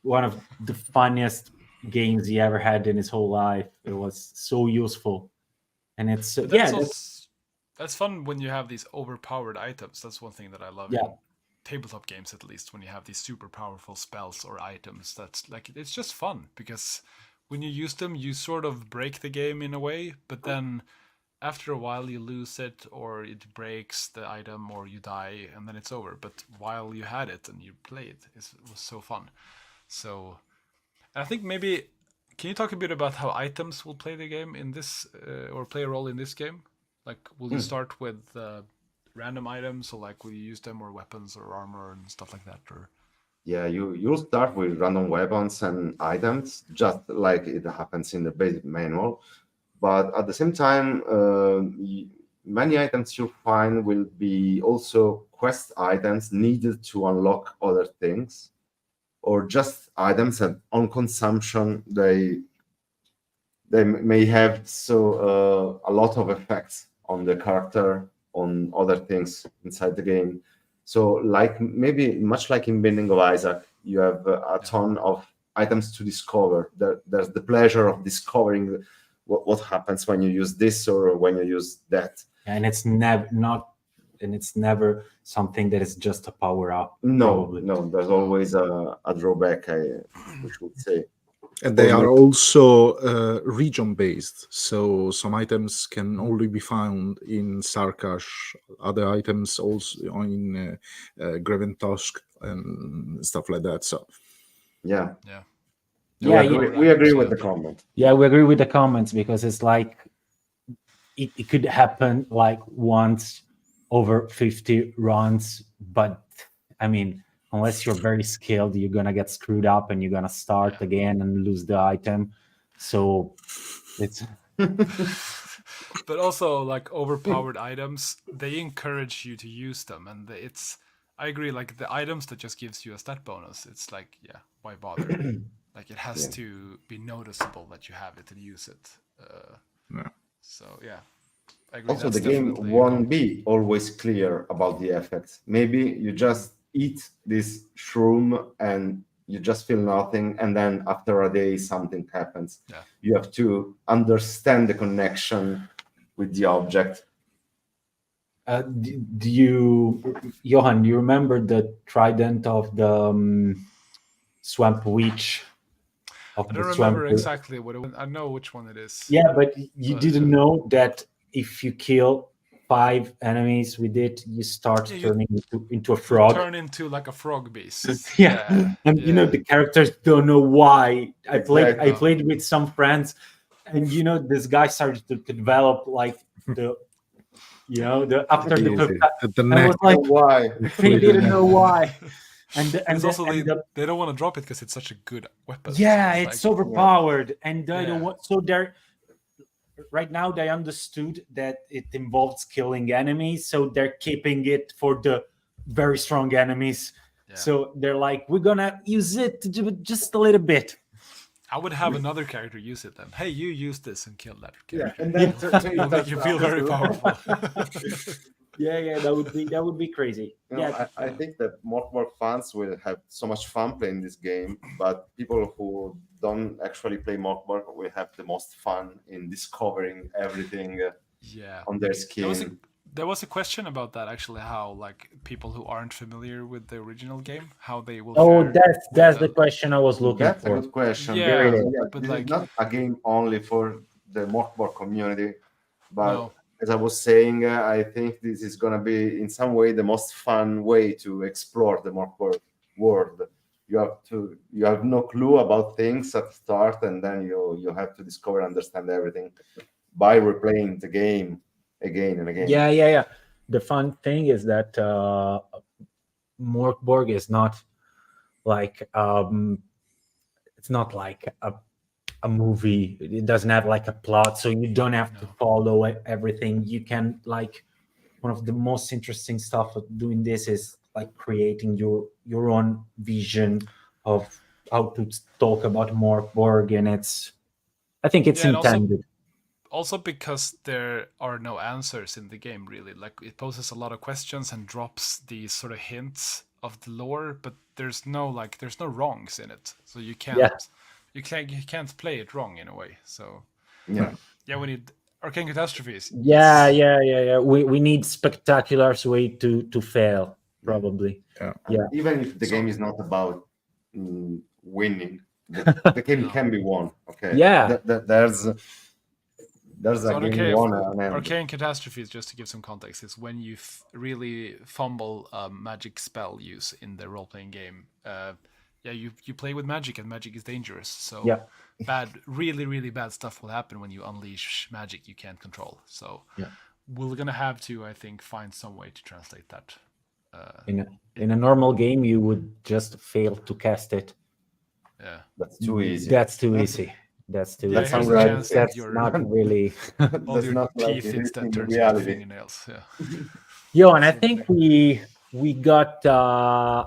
C: one of the funniest games he ever had in his whole life. It was so useful. And it's
F: that's fun when you have these overpowered items. That's one thing that I love in tabletop games, at least, when you have these super powerful spells or items. That's like, it's just fun because when you use them, you sort of break the game in a way, but then after a while you lose it, or it breaks the item, or you die, and then it's over. But while you had it and you played, it was so fun. So I think maybe, can you talk a bit about how items will play the game in this, or play a role in this game? Like, will you start with random items, or like will you use them, or weapons or armor and stuff like that? Or
D: yeah, you'll start with random weapons and items, just like it happens in the basic manual. But at the same time, many items you'll find will be also quest items needed to unlock other things, or just items that on consumption they may have a lot of effects on the character, on other things inside the game. So like maybe much like in Binding of Isaac, you have a ton of items to discover. There's the pleasure of discovering what happens when you use this or when you use that.
C: And it's never something that is just a power up.
D: No, there's always a drawback, we should say.
E: And they are also region-based, so some items can only be found in Sarkash, other items also in Greventosk and stuff like that. So,
D: we agree with the comment.
C: Yeah, we agree with the comments, because it's like it could happen like once over 50 runs, but I mean, unless you're very skilled, you're gonna get screwed up and you're gonna start again and lose the item. So it's
F: but also, like, overpowered items, they encourage you to use them, and I agree, like the items that just gives you a stat bonus, it's like, yeah, why bother? Like, it has to be noticeable that you have it and use it. So yeah, I agree.
D: Also, the game won't be always clear about the effects. Maybe you just eat this shroom and you just feel nothing, and then after a day something happens. You have to understand the connection with the object.
C: Do you, Johan? Do you remember the trident of the swamp witch? Of
F: I don't
C: the swamp
F: remember exactly what it was. I know which one it is.
C: Yeah, but you didn't know that if you kill 5 enemies with it, you start turning into a frog.
F: Turn into like a frog beast.
C: Yeah. And you know the characters don't know why. I played with some friends, and you know this guy started to develop like the after the
E: neck.
C: Was like,
D: why?
C: They didn't know why. And
F: also they don't want to drop it because it's such a good weapon.
C: Yeah, so it's overpowered, and they don't want. So they're right now they understood that it involves killing enemies, so they're keeping it for the very strong enemies. Yeah. So they're like, we're gonna use it to do just a little bit.
F: I would have another character use it then. Hey, you use this and kill that character.
D: Yeah, and then
F: it'll make you feel very powerful.
C: Yeah, that would be crazy.
D: I think that Mörk Borg fans will have so much fun playing this game, but people who don't actually play Mörk Borg will have the most fun in discovering everything on their skin.
F: There was a question about that actually, how like people who aren't familiar with the original game, how they will.
C: Oh, that's the question I was looking for.
D: That's a good question.
F: Yeah,
D: but this is not a game only for the Mörk Borg community, but. No. As I was saying, I think this is going to be in some way the most fun way to explore the Mörk Borg world. You have no clue about things at the start, and then you have to discover and understand everything by replaying the game again and again.
C: Yeah. The fun thing is that Mörk Borg is not like it's not like a movie. It doesn't have like a plot, so you don't have to follow everything. You can like one of the most interesting stuff of doing this is like creating your own vision of how to talk about Mörk Borg, and I think it's intended.
F: Also because there are no answers in the game really. Like it poses a lot of questions and drops these sort of hints of the lore, but there's no wrongs in it, so you can't. Yeah. You can't play it wrong in a way. So we need arcane catastrophes.
C: Yeah. We need spectacular way to fail, probably. Yeah.
D: Even if the game is not about winning, the game can be won. Okay.
C: Yeah.
D: There's a game won.
F: Arcane catastrophes, just to give some context, is when you really fumble a magic spell use in the role-playing game. You play with magic, and magic is dangerous. So really, really bad stuff will happen when you unleash magic you can't control. So we're gonna have to, I think, find some way to translate that.
C: In a normal game, you would just fail to cast it.
F: Yeah,
D: that's too easy.
C: That's too easy. That's not really.
F: All your teeth instead turns into fingernails.
C: And I think we got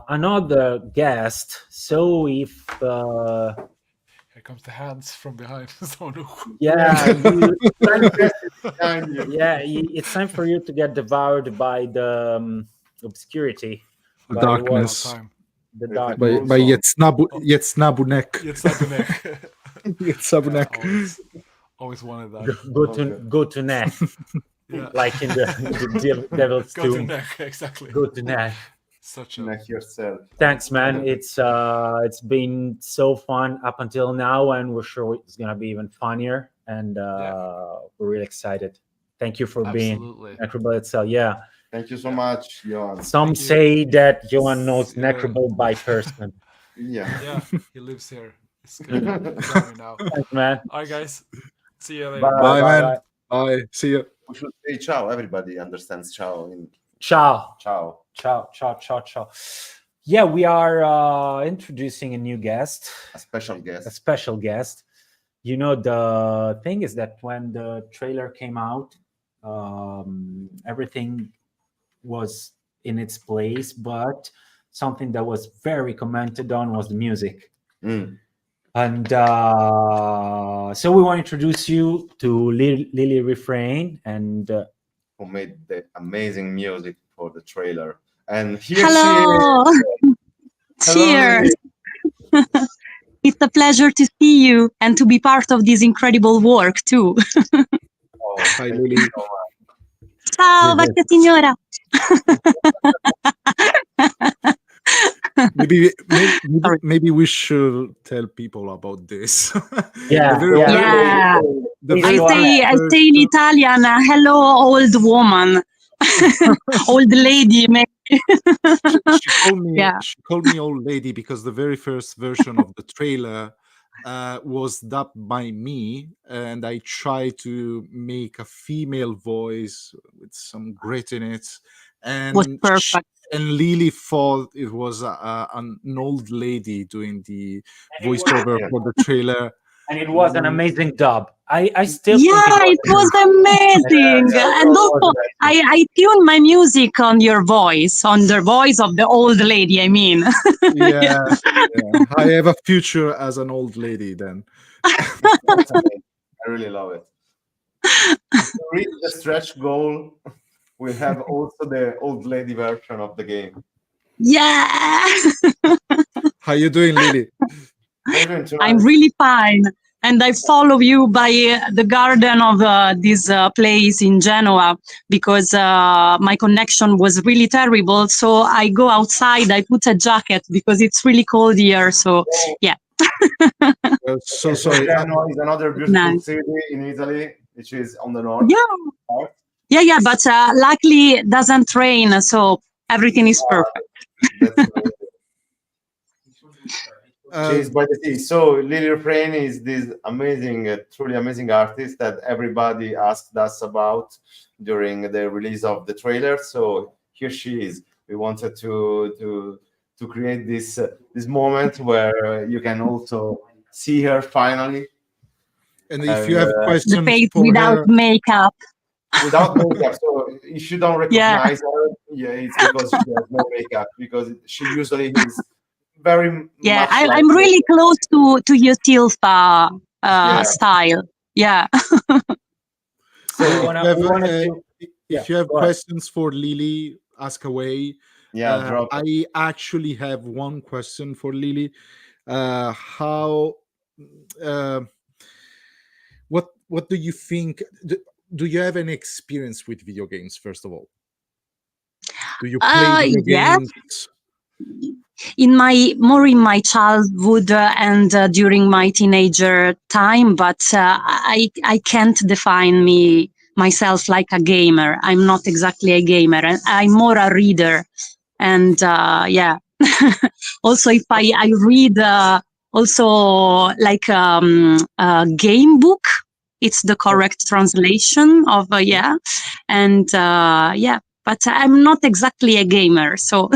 C: another guest. So if
F: here comes the hands from behind.
C: It's time for you to get devoured by the obscurity,
E: the darkness,
C: the darkness.
E: By Yetsnabunek.
F: Always wanted that.
C: Go to Neck. Like in the Devil's
F: Go
C: Tomb.
F: to Neck, exactly.
C: Go to Neck.
F: Such a
D: Neck yourself.
C: Thanks, man. It's been so fun up until now, and we're sure it's gonna be even funnier. And we're really excited. Thank you for being Necroball itself. Yeah.
D: Thank you so much, Johan.
C: Some say that Johan knows Necroball by person.
F: Yeah, he lives here. It's good. Now.
C: Thanks, man.
F: All right, guys. See you later.
E: Bye, man. Bye. See you.
D: We should say ciao. Everybody understands ciao.
C: Ciao.
D: Ciao.
C: Yeah, we are introducing a new guest.
D: A special guest.
C: You know, the thing is that when the trailer came out, everything was in its place, but something that was very commented on was the music. And so we want to introduce you to Lily Refrain, and
D: who made the amazing music for the trailer. And here
G: hello. Cheers. It's a pleasure to see you and to be part of this incredible work too.
D: Hi, Lily.
G: Ciao, vecchia signora.
E: Maybe we should tell people about this.
C: Yeah,
G: Yeah.
E: The
G: I say in Italian, hello, old woman, old lady.
E: She called me old lady because the very first version of the trailer was dubbed by me, and I tried to make a female voice with some grit in it, and
G: was perfect.
E: And Lily thought it was an old lady doing the voiceover for the trailer.
C: And it was an amazing dub. I still
G: it was amazing. And also, I tuned my music on your voice, on the voice of the old lady, I mean.
E: Yeah. I have a future as an old lady then.
D: I really love it. To reach the stretch goal, we have also the old lady version of the game.
G: Yeah.
E: How you doing, Lily?
G: I'm really fine. And I follow you by the garden of this place in Genoa because my connection was really terrible. So I go outside, I put a jacket because it's really cold here. So, yeah.
E: So sorry.
D: Genoa is another beautiful city in Italy, which is on the north.
G: Yeah, but luckily it doesn't rain, so everything is perfect.
D: She's by the sea. So Lily Refrain is this amazing, truly amazing artist that everybody asked us about during the release of the trailer. So here she is. We wanted to create this moment where you can also see her finally.
E: And if you have questions
G: the face
E: for
G: without
E: her,
G: makeup.
D: Without makeup, so if you don't recognize her, it's because she has no makeup. Because she usually is very much.
G: I'm really close to your Silva style. Yeah.
E: So if you have questions for Lily, ask away. I actually have one question for Lily. What do you think? Do you have any experience with video games, first of all? Do you play video games?
G: In my childhood and during my teenager time, but I can't define myself like a gamer. I'm not exactly a gamer. I'm more a reader. And also if I read also like a game book, it's the correct translation of but I'm not exactly a gamer, so.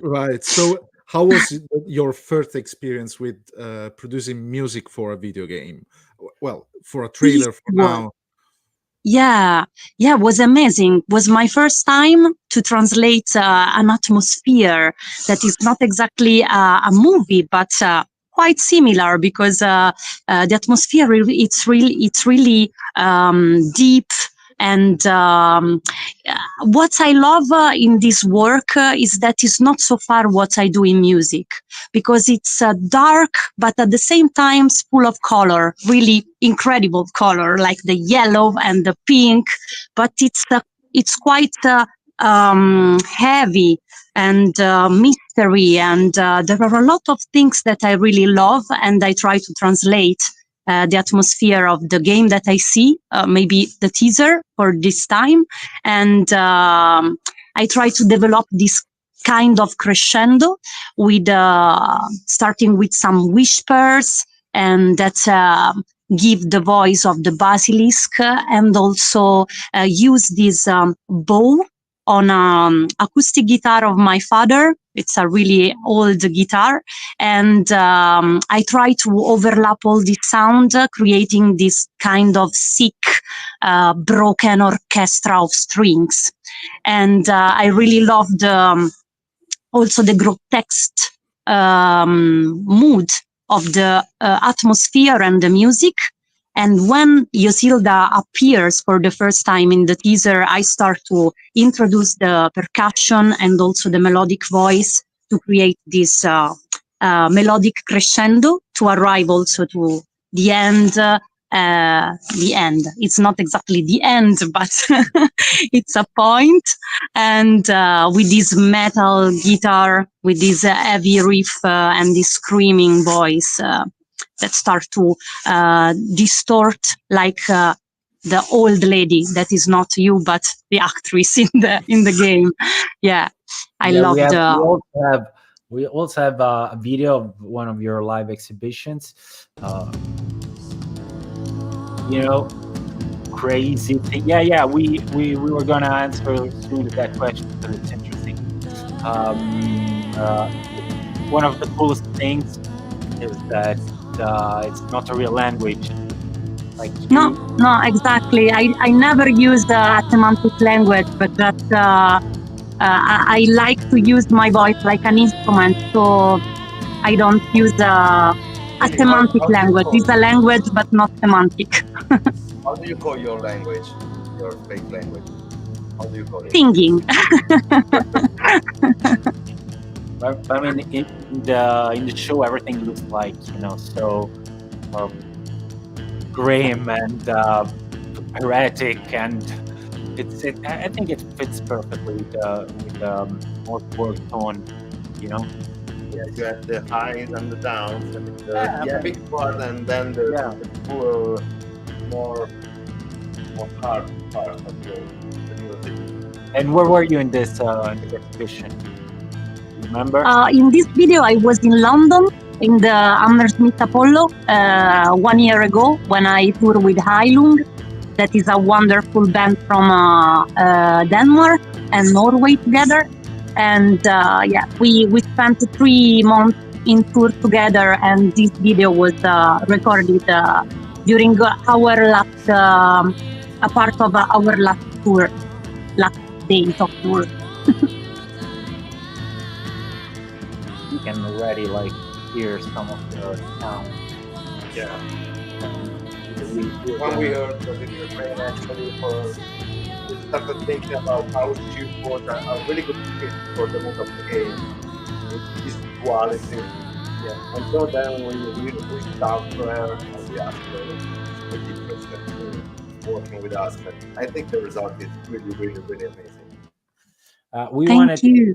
E: Right. So how was your first experience with producing music for a video game? Well, for a trailer for now.
G: Yeah, it was amazing. It was my first time to translate an atmosphere that is not exactly a movie, but quite similar because the atmosphere it's really deep. And what I love in this work is that it's not so far what I do in music, because it's dark, but at the same time full of color, really incredible color, like the yellow and the pink. But it's quite heavy and mystery, and there are a lot of things that I really love, and I try to translate the atmosphere of the game that I see, maybe the teaser for this time. And I try to develop this kind of crescendo with starting with some whispers, and that give the voice of the basilisk, and also use this bow on acoustic guitar of my father. It's a really old guitar, and I try to overlap all this sound, creating this kind of sick, broken orchestra of strings. And I really loved also the grotesque mood of the atmosphere and the music. And when Yosilda appears for the first time in the teaser, I start to introduce the percussion and also the melodic voice to create this melodic crescendo to arrive also to the end the end. It's not exactly the end, but it's a point. And with this metal guitar, with this heavy riff and this screaming voice that start to distort like the old lady that is not you, but the actress in the game. Yeah, I love the.
C: We also have a video of one of your live exhibitions. Crazy thing. Yeah. We were gonna answer soon that question because it's interesting. One of the coolest things is that it's not a real language. Like
G: No, exactly. I never used a semantic language, but that I like to use my voice like an instrument, so I don't use a semantic language. It's a language, but not semantic.
D: How do you call your language, your fake language? How do you call it?
G: Singing.
C: But I mean, in the show, everything looks like so grim and heretic, and I think it fits perfectly with Mörk Borg tone.
D: Yeah, you have the highs and the downs, and the epic part, and then the poor, more hard part of the music.
C: And where were you in this exhibition? Remember?
G: In this video, I was in London in the Hammersmith Apollo 1 year ago when I toured with Heilung. That is a wonderful band from Denmark and Norway together. And we spent 3 months in tour together, and this video was recorded during our last, a part of our last tour, last days of tour.
C: You can already hear some of the sound.
D: Yeah. When we heard the Refrain, actually, we started thinking about how she was a really good fit for the mood of the game. This quality. Yeah. And so then we reached out to her and we asked her if she's interested in working with us. And I think the result is really, really, really amazing.
G: Thank you.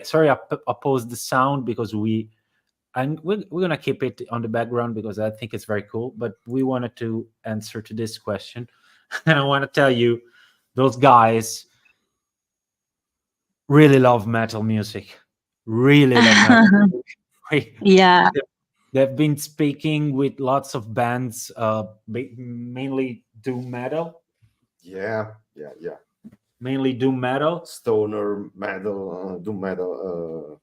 C: Sorry, I paused the sound because we're gonna keep it on the background because I think it's very cool. But we wanted to answer to this question, and I want to tell you, those guys really love metal music. Really love metal music.
G: Yeah.
C: They've been speaking with lots of bands, mainly doom metal.
D: Yeah.
C: Mainly doom metal.
D: Stoner metal, doom metal.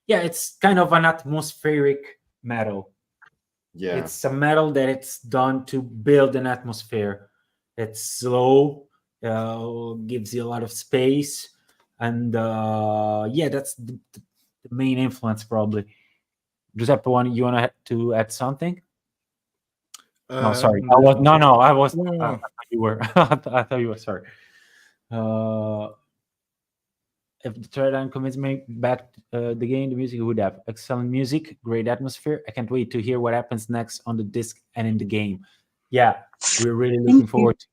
C: Yeah, it's kind of an atmospheric metal.
D: Yeah.
C: It's a metal that it's done to build an atmosphere. It's slow, gives you a lot of space, and that's the main influence probably. Giuseppe, you want to add something? No, sorry. I thought you were. I thought you were. Sorry. If the Teardown commits me back the game, the music would have excellent music, great atmosphere. I can't wait to hear what happens next on the disc and in the game. Yeah, we're really looking forward to.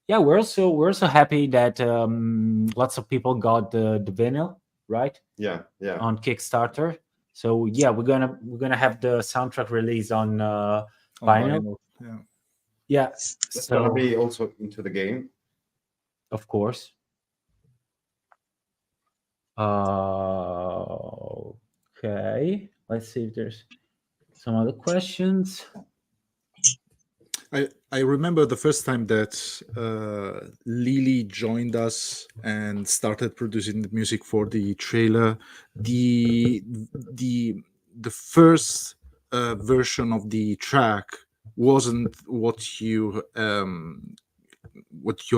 C: Yeah, we're also happy that lots of people got the vinyl, right?
D: Yeah.
C: On Kickstarter. So yeah, we're gonna have the soundtrack release on vinyl. Yeah,
D: it's gonna be also into the game,
C: of course. Okay, let's see if there's some other questions.
E: I remember the first time that Lily joined us and started producing the music for the trailer. The first version of the track wasn't what you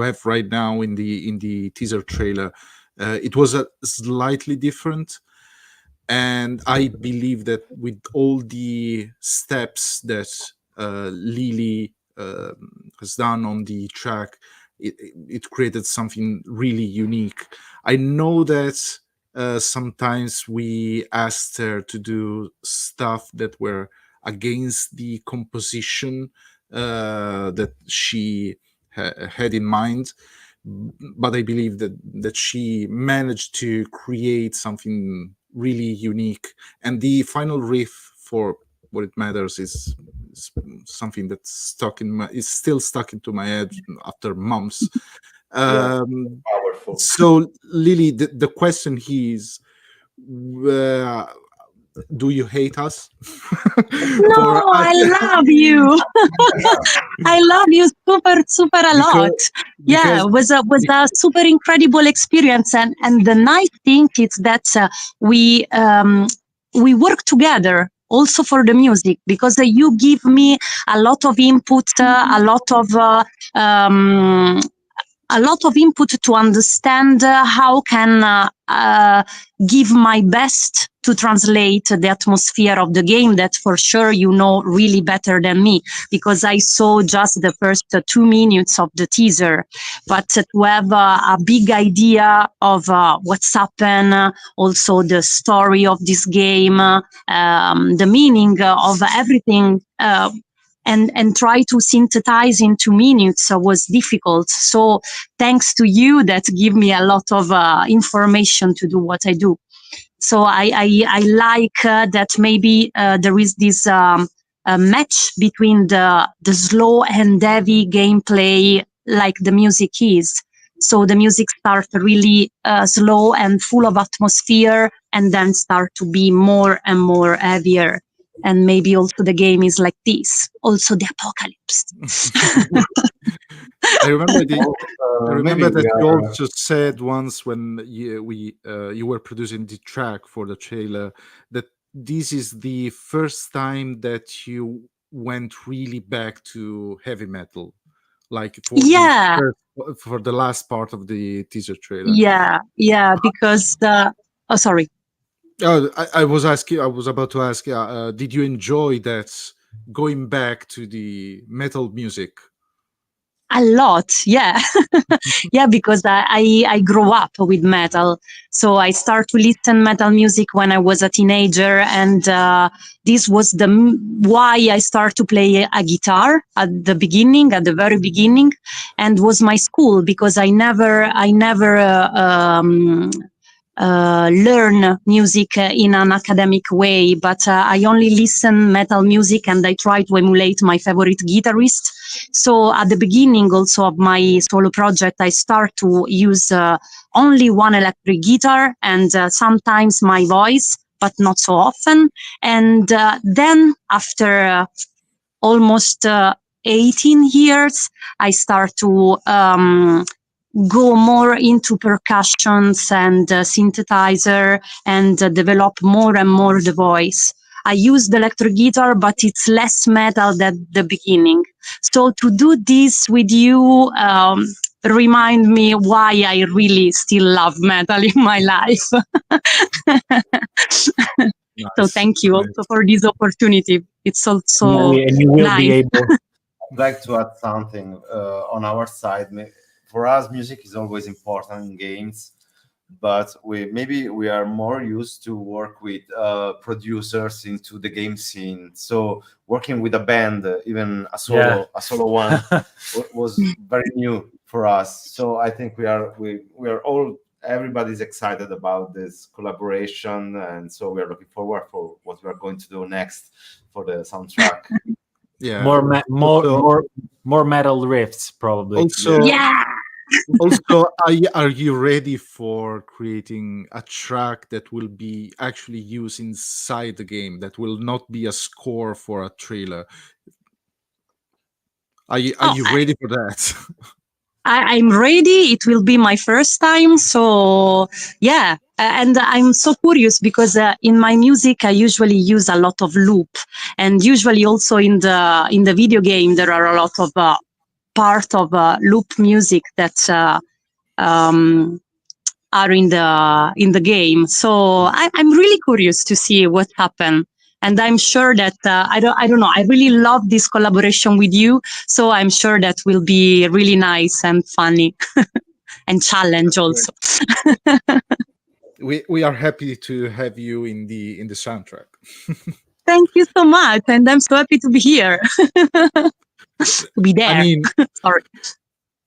E: have right now in the teaser trailer. It was a slightly different, and I believe that with all the steps that Lily has done on the track, it created something really unique. I know that sometimes we asked her to do stuff that were against the composition that she had in mind. But I believe that she managed to create something really unique. And the final riff, for what it matters, is something that's still stuck into my head after months.
D: Powerful.
E: So, Lily, the question is, do you hate us?
G: No, I love you. I love you super a lot. Yeah, it was a super incredible experience, and the nice thing is that we work together also for the music, because you give me a lot of input, a lot of input to understand how can give my best to translate the atmosphere of the game, that for sure you know really better than me, because I saw just the first 2 minutes of the teaser. But to have a big idea of what's happened, also the story of this game, the meaning of everything, and try to synthesize into minutes was difficult. So thanks to you, that give me a lot of information to do what I do. So I like that maybe there is this match between the slow and heavy gameplay, like the music is. So the music starts really slow and full of atmosphere, and then start to be more and more heavier. And maybe also the game is like this, also the apocalypse.
E: I remember, that you
D: are,
E: also said once when you were producing the track for the trailer, that this is the first time that you went really back to heavy metal, like for the last part of the teaser trailer.
G: Yeah, because oh, sorry.
E: Oh, I was about to ask, did you enjoy that, going back to the metal music?
G: A lot, yeah. Yeah, because I grew up with metal. So I started to listen metal music when I was a teenager, and this was why I started to play a guitar at the very beginning, and was my school, because I never learn music in an academic way, but I only listen metal music, and I try to emulate my favorite guitarist. So at the beginning also of my solo project, I start to use only one electric guitar, and sometimes my voice, but not so often. And then after almost 18 years, I start to go more into percussions and synthesizer, and develop more and more the voice. I use the electric guitar, but it's less metal than the beginning. So to do this with you remind me why I really still love metal in my life.
E: Nice.
G: So thank you also for this opportunity. It's also
C: and you will
G: nice.
C: be able.
D: I'd like to add something on our side. For us, music is always important in games, but we are more used to work with producers into the game scene. So working with a band, even a solo one, was very new for us. So I think we are all, everybody's excited about this collaboration, and so we are looking forward for what we are going to do next for the soundtrack.
E: Yeah,
C: more metal riffs probably.
E: Also,
G: yeah.
E: Also, are you ready for creating a track that will be actually used inside the game, that will not be a score for a trailer? Are you ready for that?
G: I'm ready. It will be my first time. So yeah. And I'm so curious, because in my music, I usually use a lot of loop, and usually also in the video game, there are a lot of part of loop music that are in the game. So I'm really curious to see what happened. And I'm sure that I don't know. I really love this collaboration with you. So I'm sure that will be really nice and funny and challenge also.
E: We are happy to have you in the soundtrack.
G: Thank you so much, and I'm so happy to be here. To be there. Sorry.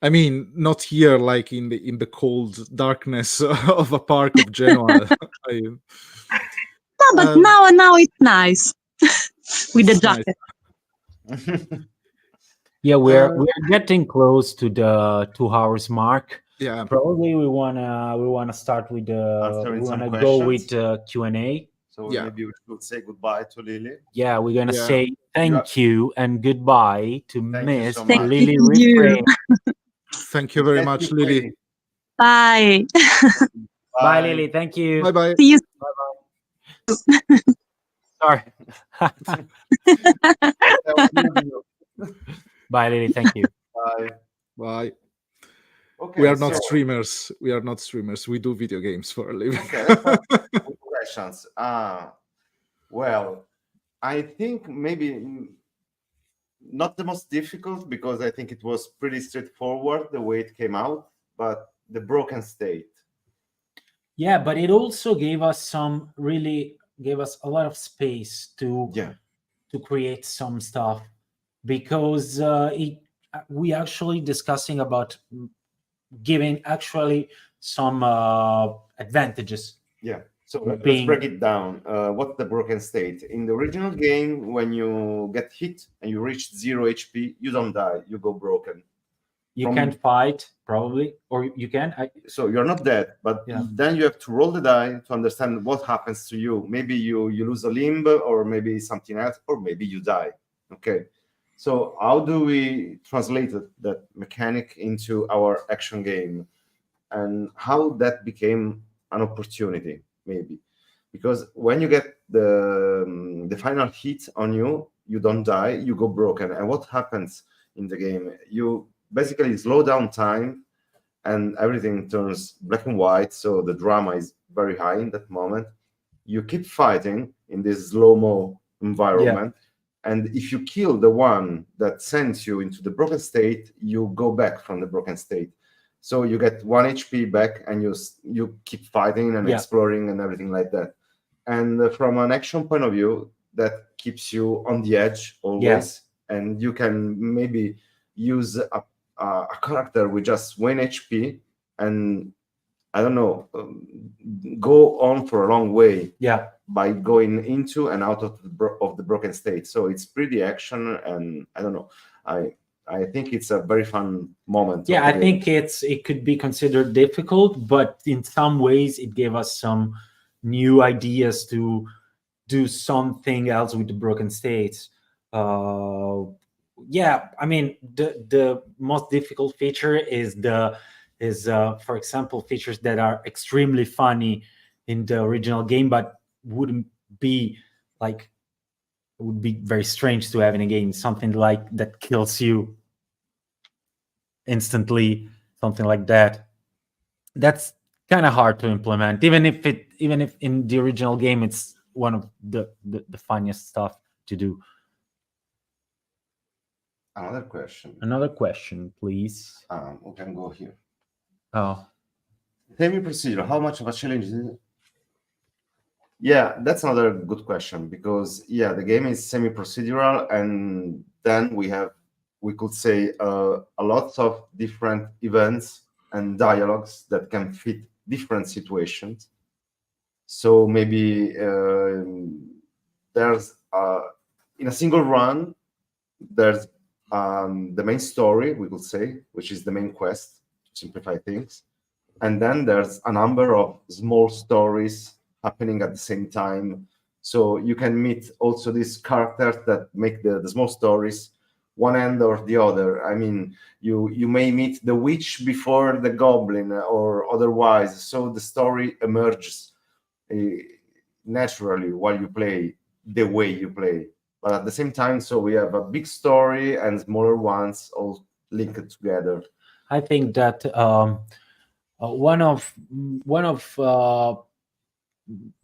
E: I mean, not here, like in the cold darkness of a park of Genoa.
G: No, but now it's nice with the jacket.
C: Yeah, we're getting close to the 2 hours mark.
E: Yeah,
C: probably we wanna start with
D: Answering
C: we
D: some
C: wanna go with
D: questions.
C: Q&A.
D: So
E: Yeah.
D: maybe we should say goodbye to Lily.
C: Yeah, we're gonna
E: Yeah.
C: say thank you and goodbye to
D: Thank you
C: Miss
D: so much.
C: Lily
G: Thank you.
C: Refrain.
E: Thank you very
D: Thank
E: much,
D: you,
E: Lily.
G: Bye.
C: Bye, Lily. Thank you.
E: Bye bye.
G: See you.
C: Sorry. Bye, Lily. Thank you.
D: Bye.
E: Bye.
D: Okay,
E: We are not
D: so-
E: streamers. We are not streamers. We do video games for a living.
D: Okay, let's start with questions. Well, I think maybe not the most difficult, because I think it was pretty straightforward the way it came out, but the broken state.
C: Yeah, but it also gave us a lot of space to create some stuff, because we actually discussing about giving actually some advantages.
D: Yeah. So let's
C: Being-
D: break it down. What's the broken state? In the original game, when you get hit and you reach 0 HP, you don't die, you go broken.
C: You
D: From-
C: can't fight, probably, or you can.
D: So you're not dead, but
C: Yeah.
D: then you have to roll the die to understand what happens to you. Maybe you lose a limb, or maybe something else, or maybe you die. Okay. So how do we translate that mechanic into our action game, and how that became an opportunity, maybe? Because when you get the final hit on you, you don't die, you go broken. And what happens in the game? You basically slow down time, and everything turns black and white, so the drama is very high in that moment. You keep fighting in this slow-mo environment, and if you kill the one that sends you into the broken state, you go back from the broken state. So you get 1 HP back, and you keep fighting and exploring and everything like that. And from an action point of view, that keeps you on the edge always, and you can maybe use a character with just 1 HP, and I don't know, go on for a long way. By going into and out of the broken state. So it's pretty action, and I don't know. I think it's a very fun moment.
C: Yeah, I think it could be considered difficult, but in some ways it gave us some new ideas to do something else with the broken states. Yeah, I mean, the most difficult feature is for example, features that are extremely funny in the original game, but would be very strange to have in a game. Something like that kills you instantly, something like that. That's kind of hard to implement, even if in the original game it's one of the funniest stuff to do.
D: Another question,
C: please.
D: We can go here.
C: Semi-procedural,
D: how much of a challenge is it? Yeah, that's another good question, because the game is semi-procedural, and then we could say a lot of different events and dialogues that can fit different situations. So maybe there's in a single run, there's the main story, we could say, which is the main quest, to simplify things. And then there's a number of small stories happening at the same time. So you can meet also these characters that make the small stories one end or the other. I mean, you may meet the witch before the goblin or otherwise. So the story emerges naturally while you play the way you play. But at the same time, so we have a big story and smaller ones all linked together.
C: I think that one of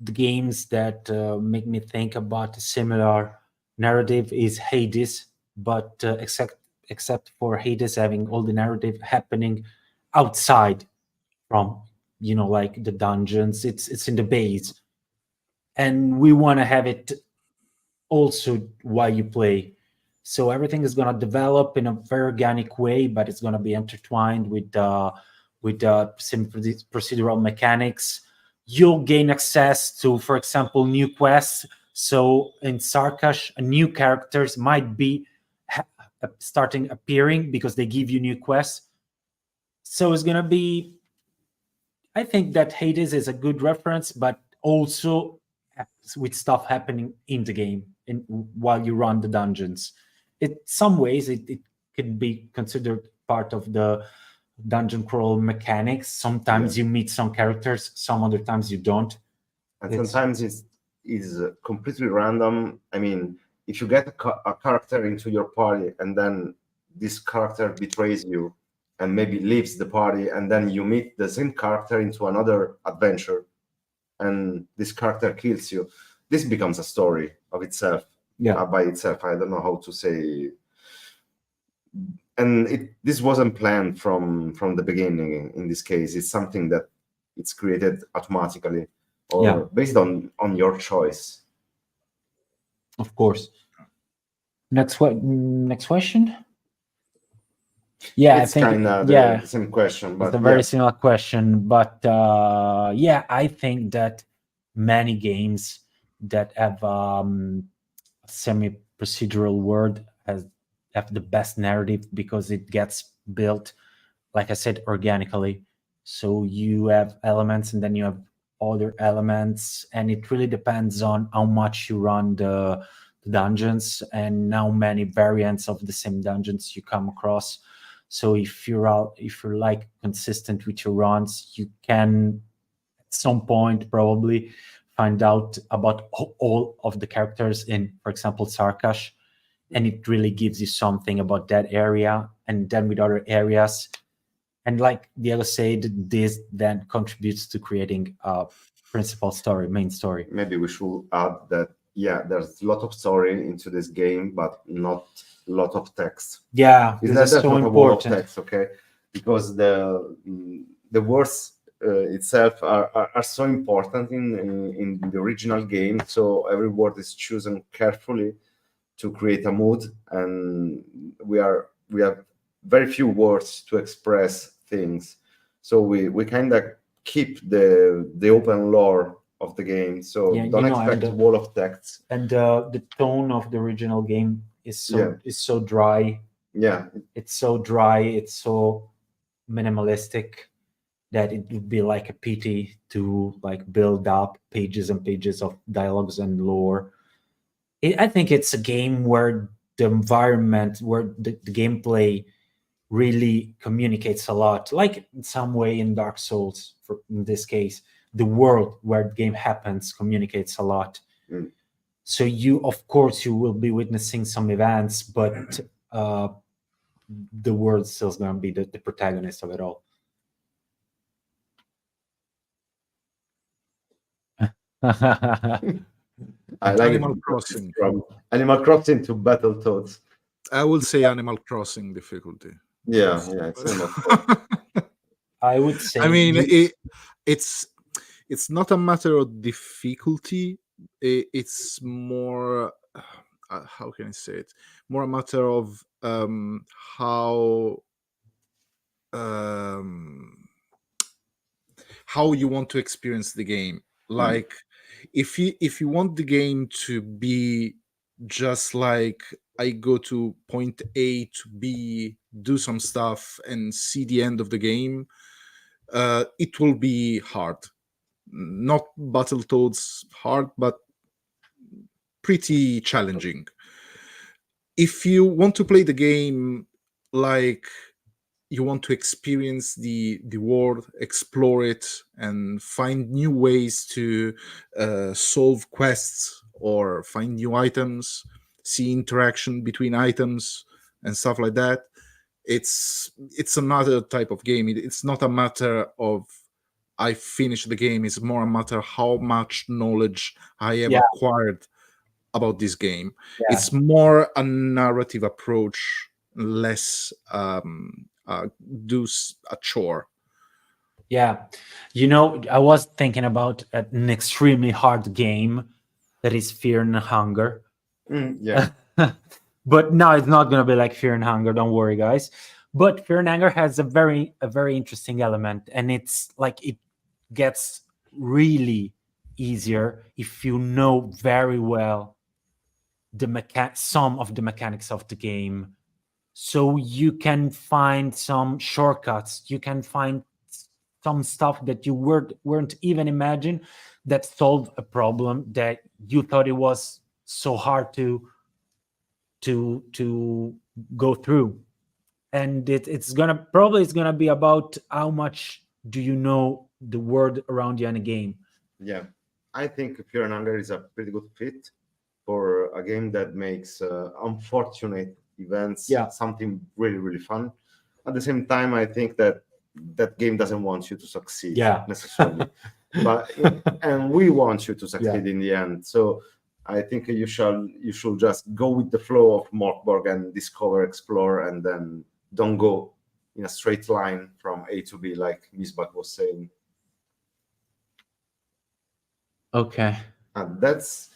C: the games that make me think about a similar narrative is Hades, but except for Hades having all the narrative happening outside from like the dungeons. It's in the base, and we want to have it also while you play. So everything is going to develop in a very organic way, but it's going to be intertwined with some procedural mechanics. You'll gain access to, for example, new quests. So in Sarkash, new characters might be starting appearing because they give you new quests. So it's going to be, I think that Hades is a good reference, but also with stuff happening in the game while you run the dungeons. In some ways, it can be considered part of the dungeon crawl mechanics. Sometimes you meet some characters, some other times you don't.
D: And sometimes it's completely random. I mean, if you get a character into your party and then this character betrays you and maybe leaves the party, and then you meet the same character into another adventure and this character kills you, this becomes a story of itself. By itself. I don't know how to say. And this wasn't planned from the beginning. In this case, it's something that it's created automatically or based on your choice.
C: Of course. Next question. Yeah,
D: it's kind of the same question, but
C: it's a very similar question. But I think that many games that have semi-procedural world have the best narrative because it gets built, like I said, organically. So you have elements and then you have other elements, and it really depends on how much you run the dungeons and how many variants of the same dungeons you come across. So if you're like consistent with your runs, you can at some point probably find out about all of the characters in, for example, Sarkash, and it really gives you something about that area, and then with other areas. And like Diego said, this then contributes to creating a principal story, main story.
D: Maybe we should add that, there's a lot of story into this game, but not a lot of text.
C: Yeah, this is so important.
D: Text, okay? Because the words itself are so important in the original game. So every word is chosen carefully to create a mood, and we have very few words to express things. So we kind of keep the open lore of the game. So don't expect a wall of text.
C: And the tone of the original game is so dry.
D: Yeah,
C: it's so dry. It's so minimalistic that it would be like a pity to like build up pages and pages of dialogues and lore. I think it's a game where the environment, where the gameplay really communicates a lot, like in some way in Dark Souls, in this case, the world where the game happens communicates a lot. So of course you will be witnessing some events, but the world still is going to be the protagonist of it all.
D: I like
E: Animal Crossing.
D: From Animal Crossing to Battletoads.
E: I will say Animal Crossing difficulty.
D: Yeah, it's Animal Crossing.
C: I would say.
E: I mean, it's not a matter of difficulty. It's more, how can I say it? More a matter of how you want to experience the game. Like, if you want the game to be just like I go to point A to B, do some stuff, and see the end of the game, it will be hard. Not Battletoads hard, but pretty challenging. If you want to play the game like you want to experience the world, explore it, and find new ways to solve quests or find new items, see interaction between items and stuff like that, it's another type of game. It's not a matter of I finished the game. It's more a matter how much knowledge I have acquired about this game. It's more a narrative approach, less do a chore.
C: Yeah, I was thinking about an extremely hard game that is Fear and Hunger.
D: Yeah.
C: But no, it's not gonna be like Fear and Hunger. Don't worry, guys. But Fear and Hunger has a very interesting element, and it's like it gets really easier if you know very well some of the mechanics of the game. So you can find some shortcuts. You can find some stuff that you weren't even imagine that solve a problem that you thought it was so hard to go through. And it's gonna be about how much do you know the world around you in a game.
D: Yeah, I think Fear and Hunger is a pretty good fit for a game that makes unfortunate events something really, really fun. At the same time, I think that that game doesn't want you to succeed necessarily, but and we want you to succeed in the end. So I think you should just go with the flow of Mörk Borg and discover, explore, and then don't go in a straight line from A to B, like Misbach was saying.
C: Okay.
D: And that's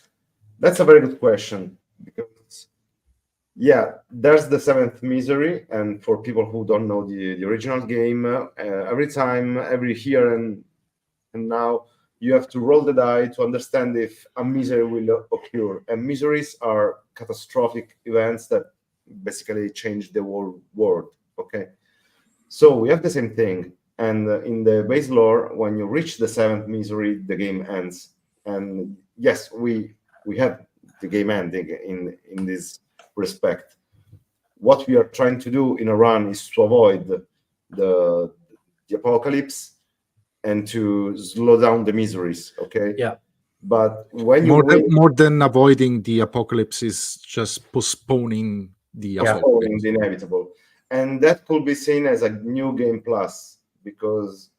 D: a very good question, because there's the seventh misery, and for people who don't know the original game, every here and now you have to roll the die to understand if a misery will occur. And miseries are catastrophic events that basically change the whole world. Okay, so we have the same thing, and in the base lore, when you reach the seventh misery, the game ends. And yes, we have the game ending in this respect. What we are trying to do in a run is to avoid the apocalypse and to slow down the miseries. Okay.
C: Yeah.
D: But when you
E: more than avoiding the apocalypse is just postponing the
D: apocalypse, the inevitable, and that could be seen as a new game plus, because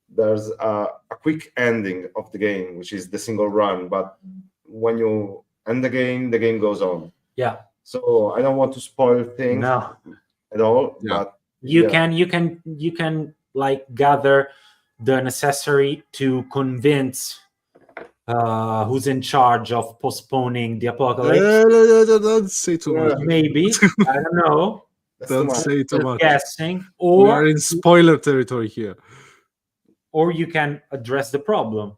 D: there's a quick ending of the game, which is the single run. But when you end the game goes on.
C: Yeah.
D: So I don't want to spoil things at all.
E: Yeah.
D: But
C: you can like gather the necessary to convince who's in charge of postponing the apocalypse.
E: Don't say too much.
C: Maybe. I don't know.
E: Don't say too much.
C: Guessing.
E: We are in spoiler territory here.
C: Or you can address the problem.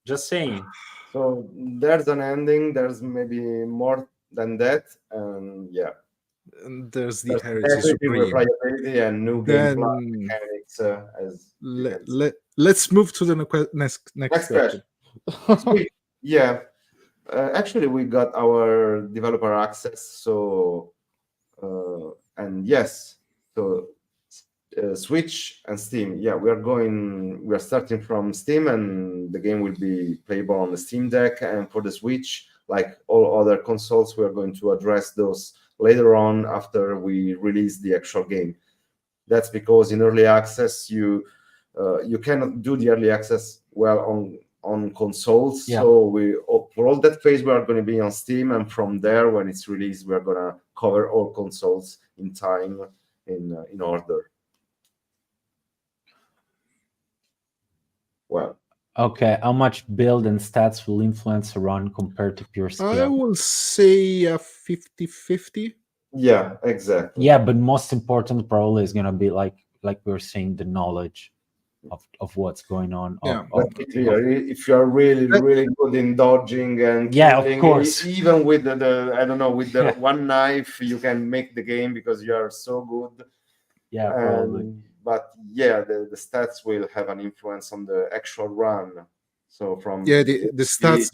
C: Just saying.
D: So there's an ending. There's maybe more than that. And
E: and there's the Heresy Supreme.
D: And new game mechanics.
E: Let's move to the next question.
D: Actually, we got our developer access. So and yes, so Switch and Steam. We are starting from Steam, and the game will be playable on the Steam Deck. And for the Switch, like all other consoles, we are going to address those later on after we release the actual game. That's because in early access you cannot do the early access well on consoles. So for all that phase we are going to be on Steam, and from there, when it's released, we are going to cover all consoles in time, in order. Well,
C: okay, how much build and stats will influence a run compared to pure skill?
E: I will say 50-50.
D: Yeah, exactly.
C: Yeah, but most important probably is gonna be like we were saying, the knowledge of what's going on.
D: If you are really good in dodging and killing,
C: of course,
D: even with the I don't know, with the one knife, you can make the game because you are so good.
C: Yeah, probably.
D: But the stats will have an influence on the actual run. So from
E: the stats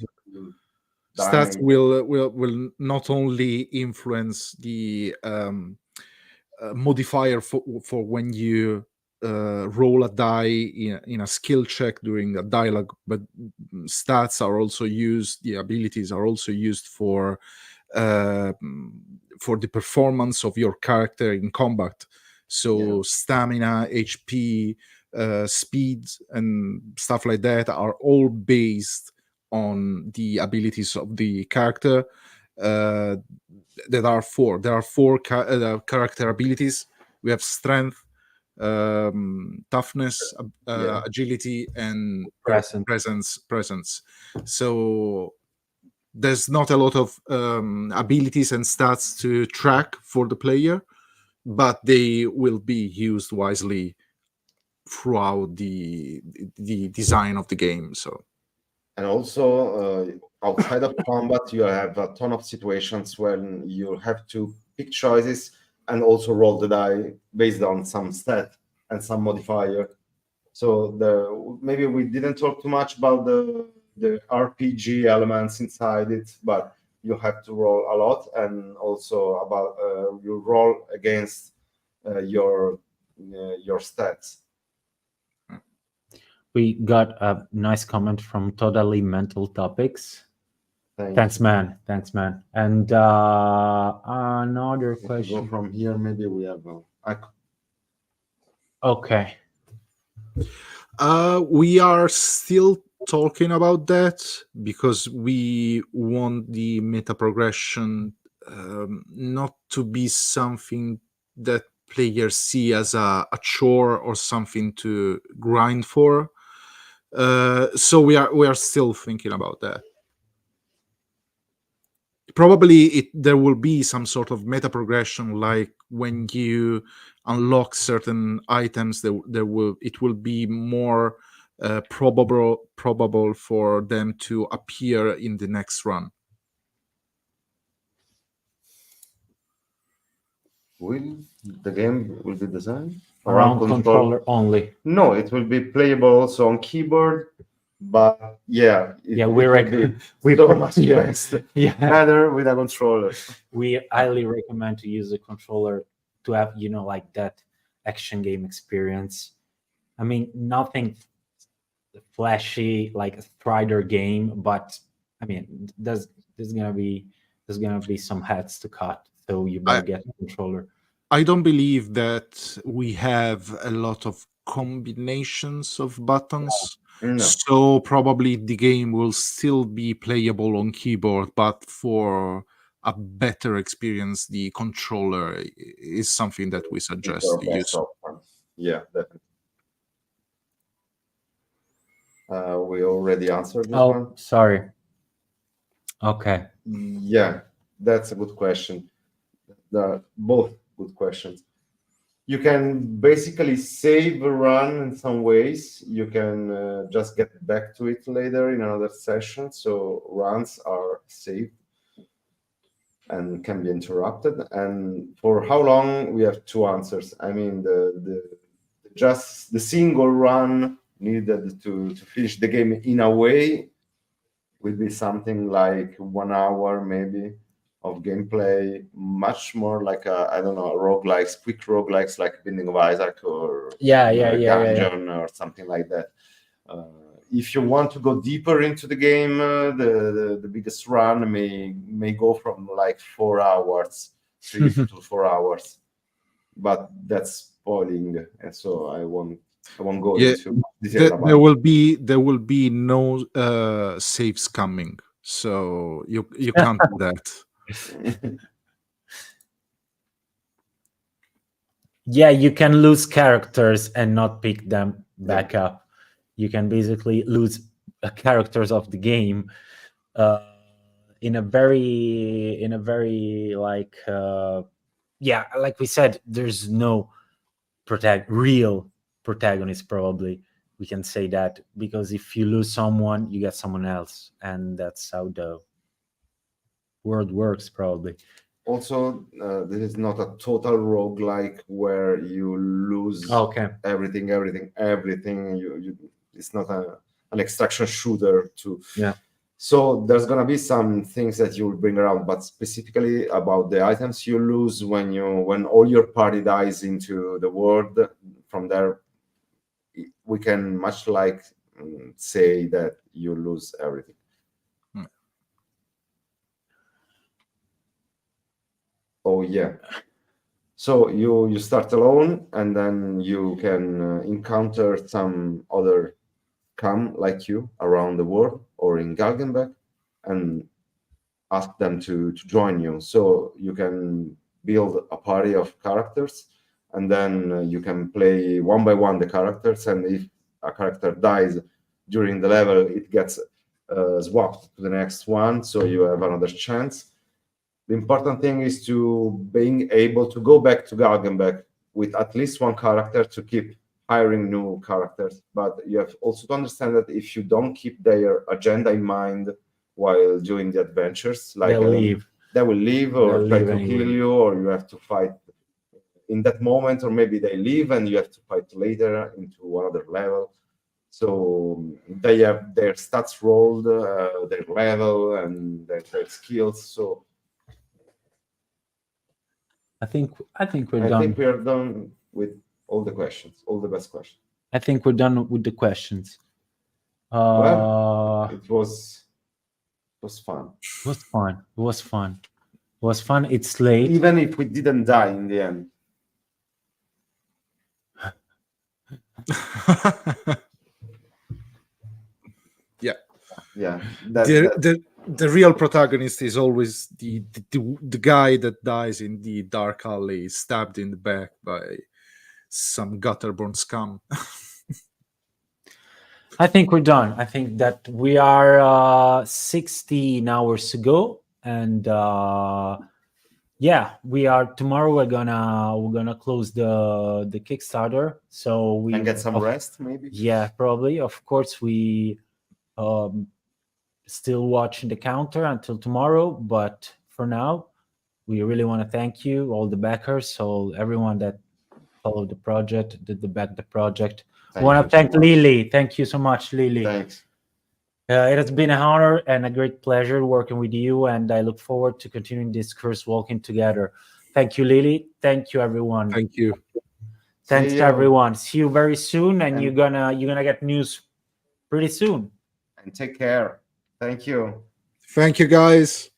E: will not only influence the modifier for when you roll a die in a skill check during a dialogue, but stats are also used. The abilities are also used for the performance of your character in combat. So stamina, HP, speed, and stuff like that are all based on the abilities of the character. There are four character abilities. We have strength, toughness, agility, and presence. So there's not a lot of abilities and stats to track for the player, but they will be used wisely throughout the design of the game. So,
D: and also outside of combat, you have a ton of situations when you have to pick choices and also roll the die based on some stat and some modifier. So maybe we didn't talk too much about the RPG elements inside it, but you have to roll a lot, and also about you roll against your stats.
C: We got a nice comment from Totally Mental Topics. Thanks, man. And another
D: If we
C: question.
D: go from here, maybe we have.
C: Okay.
E: We are still talking about that because we want the meta progression not to be something that players see as a chore or something to grind for. So we are still thinking about that. Probably there will be some sort of meta progression, like when you unlock certain items, it will be more probable for them to appear in the next run.
D: Will the game will be designed
C: around controller only?
D: No, it will be playable also on keyboard. But yeah,
C: we
D: so much best.
C: Yeah,
D: Better with a controller.
C: We highly recommend to use a controller to have, like that action game experience. I mean, nothing flashy like a Strider game, but I mean, there's gonna be some heads to cut, so you better get a controller.
E: I don't believe that we have a lot of combinations of buttons.
D: No.
E: So probably the game will still be playable on keyboard, but for a better experience, the controller is something that we suggest to use.
D: Yeah, definitely. We already answered this one.
C: Oh, sorry. Okay.
D: Yeah, that's a good question. Both good questions. You can basically save a run in some ways. You can just get back to it later in another session. So runs are saved and can be interrupted. And for how long, we have two answers. I mean, just the single run needed to finish the game in a way will be something like 1 hour maybe of gameplay, much more like I don't know, roguelikes, quick roguelikes like Binding of Isaac or Gungeon or something like that. If you want to go deeper into the game, the biggest run may go from like 4 hours, 3 to 4 hours, but that's spoiling, and so I won't go into detail about
E: there will be no saves coming, so you can't do that.
C: Yeah, you can lose characters and not pick them back up. You can basically lose characters of the game in a very like like we said, there's no real protagonist. Probably we can say that, because if you lose someone, you get someone else, and that's how the world works probably.
D: Also, this is not a total roguelike where you lose everything. You it's not an extraction shooter too.
C: Yeah.
D: So there's gonna be some things that you will bring around, but specifically about the items you lose when all your party dies into the world. From there, we can much like say that you lose everything. Oh yeah. So you start alone, and then you can encounter some other come like you around the world or in Galgenbeck and ask them to join you. So you can build a party of characters, and then you can play one by one the characters. And if a character dies during the level, it gets swapped to the next one, so you have another chance. The important thing is to being able to go back to Galgenbeck with at least one character to keep hiring new characters. But you have also to understand that if you don't keep their agenda in mind while doing the adventures, like
C: They'll leave.
D: They will leave or
C: They'll
D: try
C: leave
D: to
C: anyway.
D: kill you, or you have to fight in that moment, or maybe they leave and you have to fight later into another level. So they have their stats rolled, their level, and their skills. So
C: I think we're
D: I
C: done.
D: think we are done with all the questions, all the best questions.
C: I think we're done with the questions.
D: Well, it was fun.
C: It was fun. It was fun. It was fun. It's late.
D: Even if we didn't die in the end. Yeah.
E: The real protagonist is always the guy that dies in the dark alley, stabbed in the back by some gutter-born scum.
C: I think we're done. I think that we are 16 hours to go, and yeah, we are. Tomorrow we're gonna close the Kickstarter, so we
D: And get some rest, maybe.
C: Yeah, probably. Of course, we still watching the counter until tomorrow, but for now, we really want to thank you, all the backers, so everyone that followed the project, did back the project. I want to thank Lily. Thank you so much, Lily.
D: Thanks.
C: It has been an honor and a great pleasure working with you, and I look forward to continuing this curse walking together. Thank you, Lily. Thank you, everyone.
E: Thank you.
C: Thanks to everyone. See you very soon, and you're gonna get news pretty soon.
D: And take care. Thank you.
E: Thank you, guys.